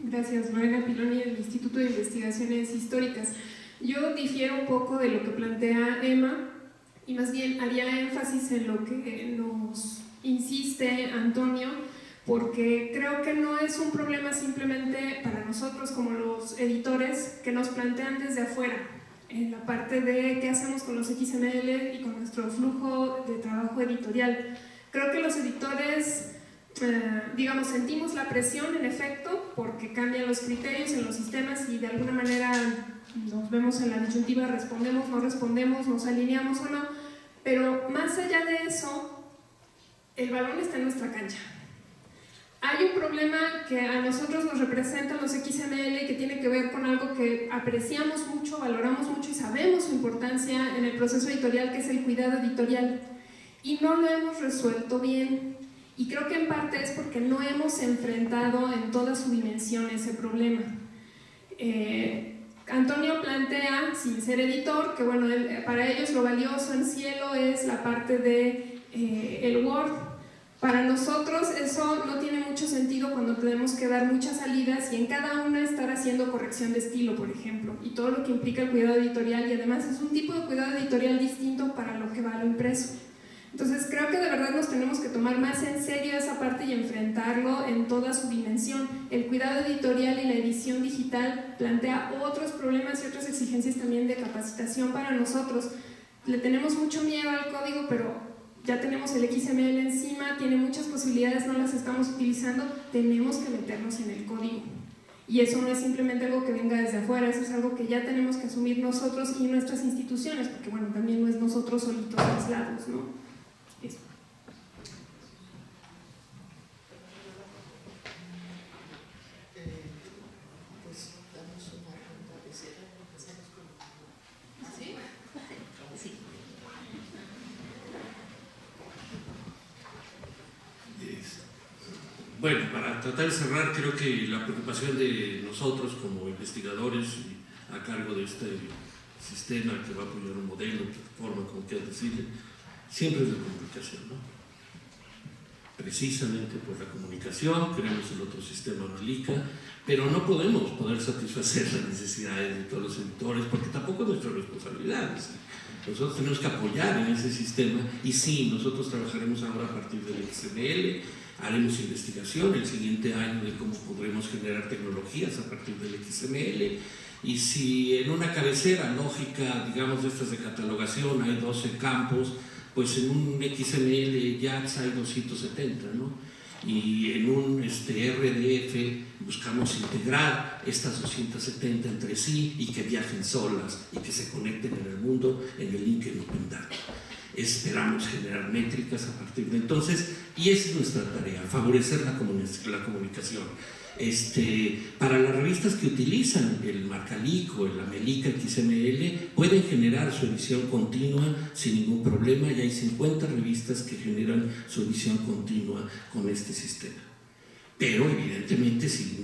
Gracias, Lorena Piloni, del Instituto de Investigaciones Históricas. Yo difiero un poco de lo que plantea Emma y más bien haría énfasis en lo que nos insiste Antonio, porque creo que no es un problema simplemente para nosotros como los editores que nos plantean desde afuera, en la parte de qué hacemos con los XML y con nuestro flujo de trabajo editorial. Creo que los editores... digamos, sentimos la presión en efecto porque cambian los criterios en los sistemas y de alguna manera nos vemos en la disyuntiva, respondemos, no respondemos, nos alineamos o no, pero más allá de eso, el balón está en nuestra cancha. Hay un problema problema que a nosotros nos representan los XML y que tiene que ver con algo que apreciamos mucho, valoramos mucho y sabemos su importancia en el proceso editorial, que es el cuidado editorial. Y no lo hemos resuelto bien. Y creo que en parte es porque no hemos enfrentado en toda su dimensión ese problema. Antonio plantea, sin ser editor, que bueno, para ellos lo valioso en Cielo es la parte de el Word. Para nosotros eso no tiene mucho sentido cuando tenemos que dar muchas salidas y en cada una estar haciendo corrección de estilo, por ejemplo, y todo lo que implica el cuidado editorial, y además es un tipo de cuidado editorial distinto para lo que va lo impreso. Entonces creo que de verdad nos tenemos que tomar más en serio esa parte y enfrentarlo en toda su dimensión. El cuidado editorial y la edición digital plantea otros problemas y otras exigencias también de capacitación para nosotros. Le tenemos mucho miedo al código, pero ya tenemos el XML encima, tiene muchas posibilidades, no las estamos utilizando, tenemos que meternos en el código. Y eso no es simplemente algo que venga desde afuera, eso es algo que ya tenemos que asumir nosotros y nuestras instituciones, porque bueno, también no es nosotros solitos aislados, ¿no? Eso. Pues damos una ronda de cierre, empezamos con... ¿Sí? Sí. Bueno, para tratar de cerrar, creo que la preocupación de nosotros como investigadores a cargo de este sistema que va a apoyar un modelo, plataforma, como quieras decirle, siempre es la comunicación, ¿no? Precisamente por la comunicación creamos el otro sistema Melica, pero no podemos poder satisfacer las necesidades de todos los editores porque tampoco es nuestra responsabilidad. Nosotros tenemos que apoyar en ese sistema y sí, nosotros trabajaremos ahora a partir del XML, haremos investigación el siguiente año de cómo podremos generar tecnologías a partir del XML. Y si en una cabecera lógica, digamos, de estas de catalogación hay 12 campos, pues en un XML JAX hay 270, ¿no? Y en un RDF buscamos integrar estas 270 entre sí y que viajen solas y que se conecten en el mundo en el link en OpenData. Esperamos generar métricas a partir de entonces y esa es nuestra tarea, favorecer la comunicación. Para las revistas que utilizan el Marcalic o el Amelica XML pueden generar su edición continua sin ningún problema y hay 50 revistas que generan su edición continua con este sistema. Pero evidentemente si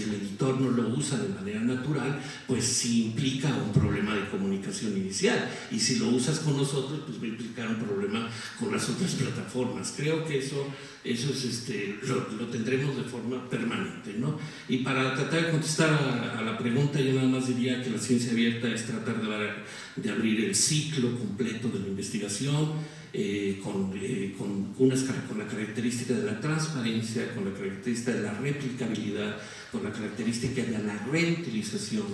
el editor no lo usa de manera natural, pues sí implica un problema de comunicación inicial y si lo usas con nosotros, pues va a implicar un problema con las otras plataformas. Creo que eso es, lo tendremos de forma permanente, ¿no? Y para tratar de contestar a la pregunta, yo nada más diría que la ciencia abierta es tratar de abrir el ciclo completo de la investigación, con la característica de la transparencia, con la característica de la replicabilidad, con la característica de la reutilización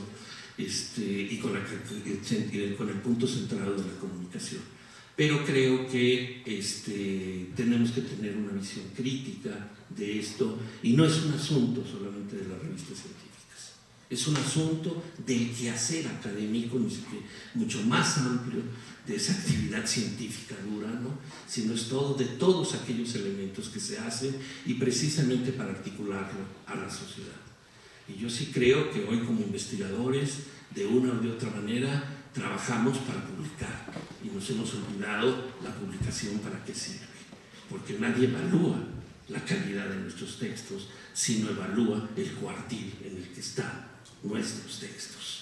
y con el punto centrado de la comunicación. Pero creo que tenemos que tener una visión crítica de esto y no es un asunto solamente de las revistas científicas, es un asunto del quehacer académico mucho más amplio, de esa actividad científica dura, ¿no? Sino es todo de todos aquellos elementos que se hacen y precisamente para articularlo a la sociedad. Y yo sí creo que hoy como investigadores, de una o de otra manera, trabajamos para publicar y nos hemos olvidado la publicación para qué sirve, porque nadie evalúa la calidad de nuestros textos, sino evalúa el cuartil en el que están nuestros textos.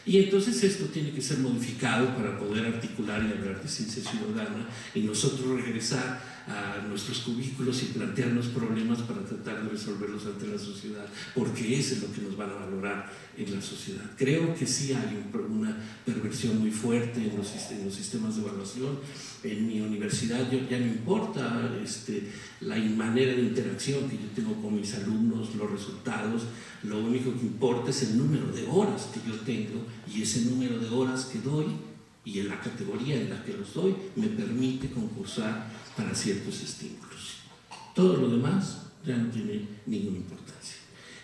Y entonces esto tiene que ser modificado para poder articular y hablar de ciencia ciudadana y nosotros regresar a nuestros cubículos y plantearnos problemas para tratar de resolverlos ante la sociedad, porque eso es lo que nos van a valorar en la sociedad. Creo que sí hay una perversión muy fuerte en los sistemas de evaluación. En mi universidad ya no importa la manera de interacción que yo tengo con mis alumnos, los resultados, lo único que importa es el número de horas que yo tengo y ese número de horas que doy y en la categoría en la que los doy me permite concursar para ciertos estímulos. Todo lo demás ya no tiene ninguna importancia.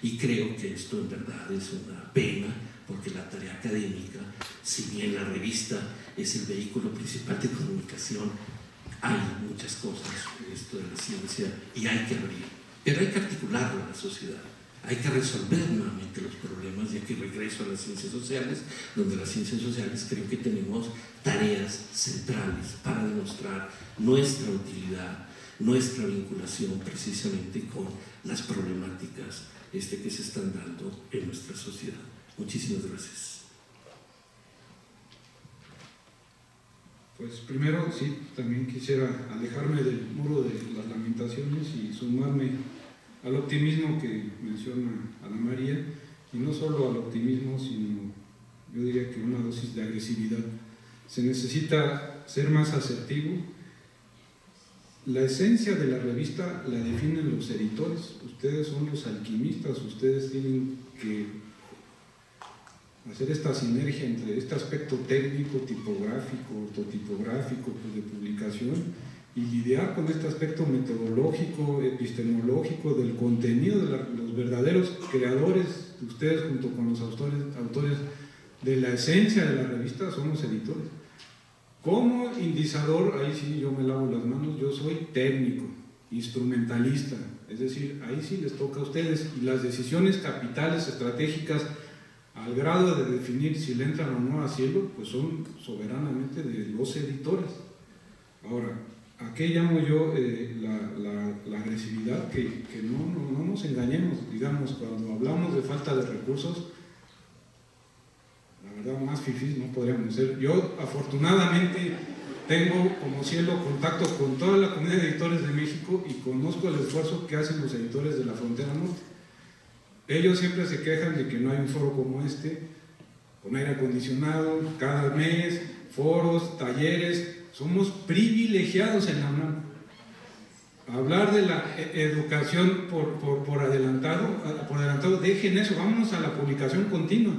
Y creo que esto en verdad es una pena, porque la tarea académica, si bien la revista es el vehículo principal de comunicación, hay muchas cosas, esto de la ciencia, y hay que abrir pero hay que articularlo a la sociedad. Hay que resolver nuevamente los problemas, y aquí regreso a las ciencias sociales, donde las ciencias sociales creo que tenemos tareas centrales para demostrar nuestra utilidad, nuestra vinculación precisamente con las problemáticas que se están dando en nuestra sociedad. Muchísimas gracias. Pues primero, sí, también quisiera alejarme del muro de las lamentaciones y sumarme al optimismo que menciona Ana María, y no solo al optimismo, sino yo diría que una dosis de agresividad. Se necesita ser más asertivo. La esencia de la revista la definen los editores. Ustedes son los alquimistas, ustedes tienen que hacer esta sinergia entre este aspecto técnico, tipográfico, ortotipográfico, de publicación, y lidiar con este aspecto metodológico, epistemológico del contenido de los verdaderos creadores. Ustedes junto con los autores de la esencia de la revista son los editores. Como indizador, ahí sí yo me lavo las manos, yo soy técnico, instrumentalista, es decir, ahí sí les toca a ustedes, y las decisiones capitales, estratégicas, al grado de definir si le entran o no a Cielo, pues son soberanamente de los editores. Ahora, ¿a qué llamo yo la agresividad? Que no nos engañemos, digamos, cuando hablamos de falta de recursos, la verdad más fifís no podríamos ser. Yo afortunadamente tengo como Cielo contacto con toda la comunidad de editores de México y conozco el esfuerzo que hacen los editores de la frontera norte. Ellos siempre se quejan de que no hay un foro como este, con aire acondicionado, cada mes, foros, talleres. Somos privilegiados en la UNAM. Hablar de la educación por adelantado, dejen eso, vámonos a la publicación continua.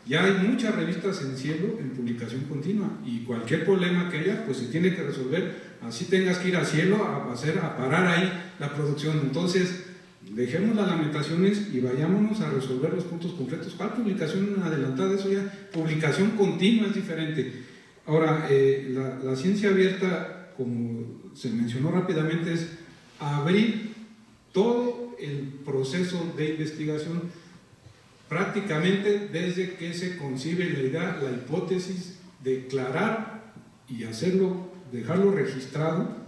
Ya hay muchas revistas en Cielo en publicación continua, y cualquier problema que haya, pues se tiene que resolver, así tengas que ir a Cielo a parar ahí la producción. Entonces, dejemos las lamentaciones y vayámonos a resolver los puntos concretos. ¿Cuál publicación adelantada? Eso ya, publicación continua es diferente. Ahora, la ciencia abierta, como se mencionó rápidamente, es abrir todo el proceso de investigación, prácticamente desde que se concibe la idea, la hipótesis, declarar y hacerlo, dejarlo registrado.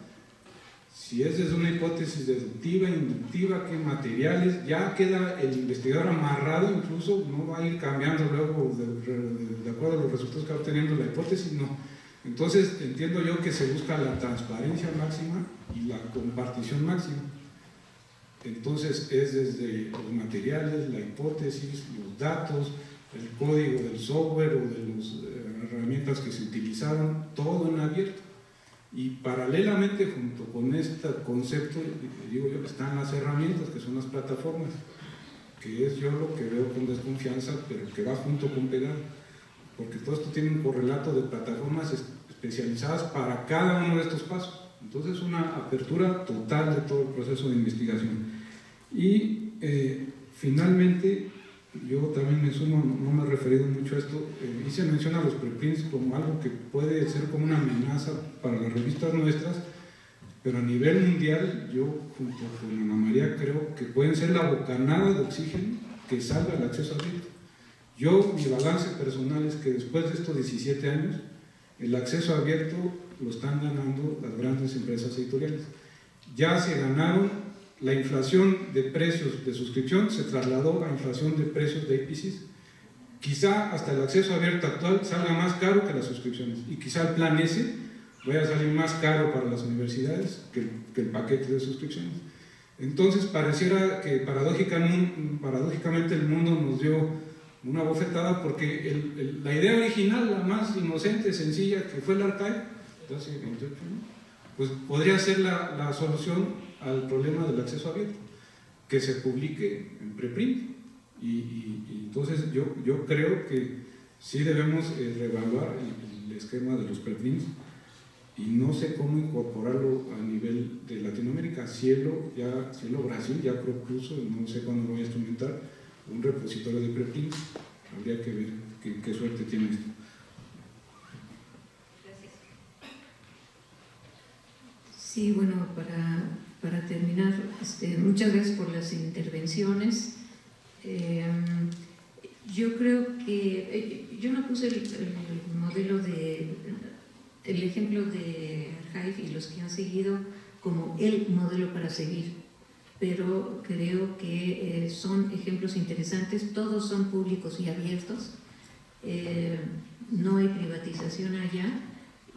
Si es desde una hipótesis deductiva, inductiva, qué materiales, ya queda el investigador amarrado, incluso no va a ir cambiando luego de acuerdo a los resultados que va obteniendo la hipótesis, no. Entonces entiendo yo que se busca la transparencia máxima y la compartición máxima. Entonces es desde los materiales, la hipótesis, los datos, el código del software o de las herramientas que se utilizaron, todo en abierto. Y paralelamente, junto con este concepto, digo yo, están las herramientas, que son las plataformas, que es yo lo que veo con desconfianza, pero que va junto con pegado, porque todo esto tiene un correlato de plataformas especializadas para cada uno de estos pasos. Entonces, una apertura total de todo el proceso de investigación. Y finalmente, yo también me sumo, no me he referido mucho a esto, y se menciona a los preprints como algo que puede ser como una amenaza para las revistas nuestras, pero a nivel mundial, yo junto con Ana María creo que pueden ser la bocanada de oxígeno que salga el acceso abierto. Yo, mi balance personal es que después de estos 17 años, el acceso abierto lo están ganando las grandes empresas editoriales. Ya se ganaron. La inflación de precios de suscripción se trasladó a inflación de precios de APCs. Quizá hasta el acceso abierto actual salga más caro que las suscripciones, y quizá el plan S vaya a salir más caro para las universidades que el paquete de suscripciones. Entonces pareciera que paradójicamente el mundo nos dio una bofetada, porque la idea original, la más inocente, sencilla, que fue el archive, de hace 28 años, pues podría ser la solución al problema del acceso abierto, que se publique en preprint. Y entonces yo creo que sí debemos reevaluar el esquema de los preprints, y no sé cómo incorporarlo a nivel de Latinoamérica. Cielo Brasil ya propuso, no sé cuándo lo voy a instrumentar, un repositorio de preprints. Habría que ver qué suerte tiene esto. Sí, bueno, para para terminar, muchas gracias por las intervenciones. Yo creo que yo no puse el modelo el ejemplo de Arjaiz y los que han seguido como el modelo para seguir, pero creo que son ejemplos interesantes, todos son públicos y abiertos, no hay privatización allá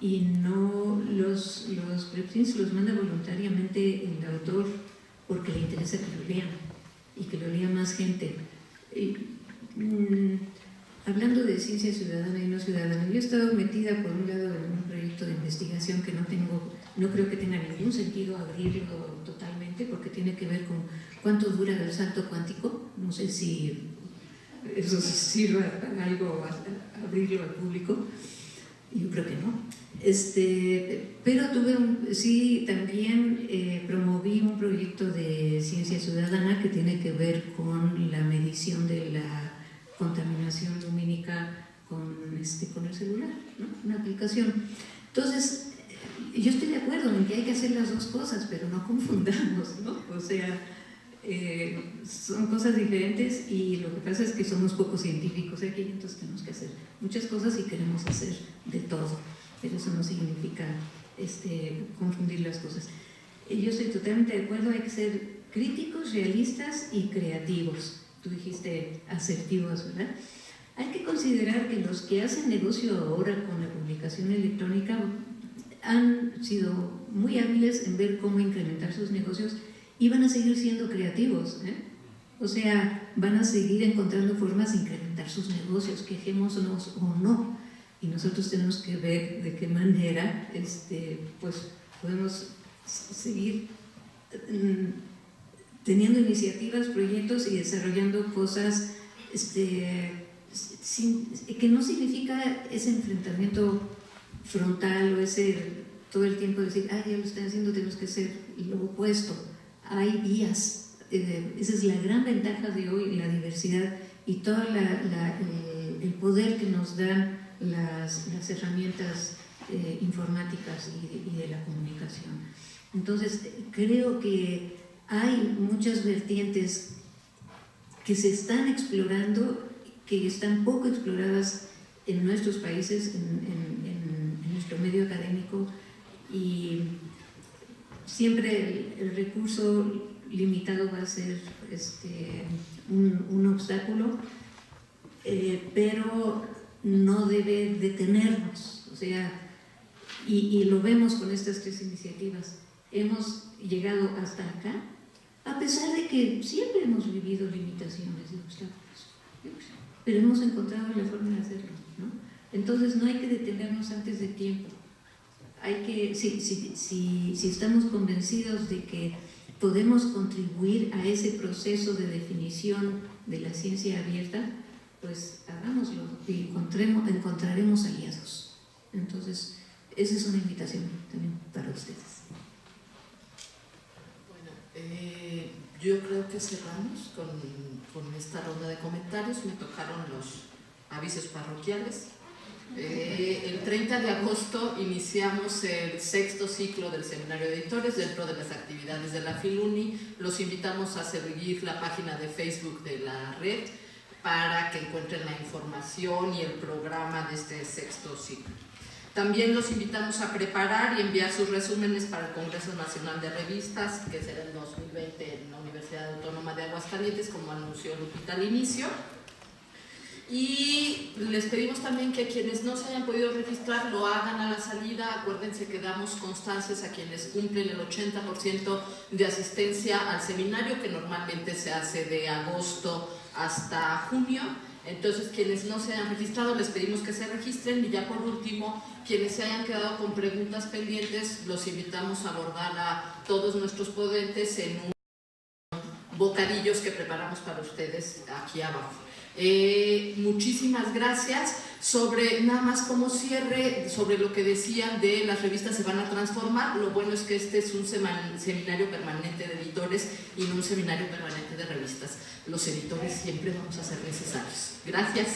y no los preprints los manda voluntariamente el autor porque le interesa que lo lean y que lo lea más gente. Hablando de ciencia ciudadana y no ciudadana, yo he estado metida por un lado en un proyecto de investigación que no creo que tenga ningún sentido abrirlo totalmente porque tiene que ver con cuánto dura el salto cuántico. No sé si eso sirva para algo abrirlo al público. Yo creo que no. Pero también promoví un proyecto de ciencia ciudadana que tiene que ver con la medición de la contaminación lumínica con el celular, ¿no? Una aplicación. Entonces, yo estoy de acuerdo en que hay que hacer las dos cosas, pero no confundamos, ¿no? O sea, son cosas diferentes y lo que pasa es que somos poco científicos aquí, entonces tenemos que hacer muchas cosas y queremos hacer de todo, pero eso no significa confundir las cosas. Yo estoy totalmente de acuerdo, hay que ser críticos, realistas y creativos. Tú dijiste asertivos, ¿verdad? Hay que considerar que los que hacen negocio ahora con la publicación electrónica han sido muy hábiles en ver cómo incrementar sus negocios y van a seguir siendo creativos, ¿eh? O sea, van a seguir encontrando formas de incrementar sus negocios, quejémonos o no. Y nosotros tenemos que ver de qué manera pues, podemos seguir teniendo iniciativas, proyectos y desarrollando cosas que no significa ese enfrentamiento frontal o todo el tiempo decir, ya lo están haciendo, tenemos que hacer lo opuesto. Hay vías, esa es la gran ventaja de hoy, la diversidad y todo el poder que nos dan las herramientas informáticas y de la comunicación. Entonces, creo que hay muchas vertientes que se están explorando, que están poco exploradas en nuestros países, en nuestro medio académico, y siempre el recurso limitado va a ser un obstáculo, pero no debe detenernos, o sea, y lo vemos con estas tres iniciativas. Hemos llegado hasta acá, a pesar de que siempre hemos vivido limitaciones y obstáculos, pero hemos encontrado la forma de hacerlo, ¿no? Entonces no hay que detenernos antes de tiempo. Hay que, si estamos convencidos de que podemos contribuir a ese proceso de definición de la ciencia abierta, pues hagámoslo y encontraremos aliados. Entonces, esa es una invitación también para ustedes. Yo creo que cerramos con esta ronda de comentarios. Me tocaron los avisos parroquiales. El 30 de agosto iniciamos el 6º ciclo del Seminario de Editores dentro de las actividades de la Filuni. Los invitamos a seguir la página de Facebook de la red para que encuentren la información y el programa de este 6º ciclo. También los invitamos a preparar y enviar sus resúmenes para el Congreso Nacional de Revistas, que será en 2020 en la Universidad Autónoma de Aguascalientes, como anunció Lupita al inicio. Y les pedimos también que quienes no se hayan podido registrar lo hagan a la salida. Acuérdense que damos constancias a quienes cumplen el 80% de asistencia al seminario, que normalmente se hace de agosto hasta junio. Entonces, quienes no se hayan registrado, les pedimos que se registren. Y ya por último, quienes se hayan quedado con preguntas pendientes, los invitamos a abordar a todos nuestros ponentes en un bocadillos que preparamos para ustedes aquí abajo. Muchísimas gracias. Nada más como cierre, sobre lo que decían de las revistas se van a transformar, lo bueno es que este es un seminario permanente de editores y no un seminario permanente de revistas. Los editores siempre vamos a ser necesarios. Gracias.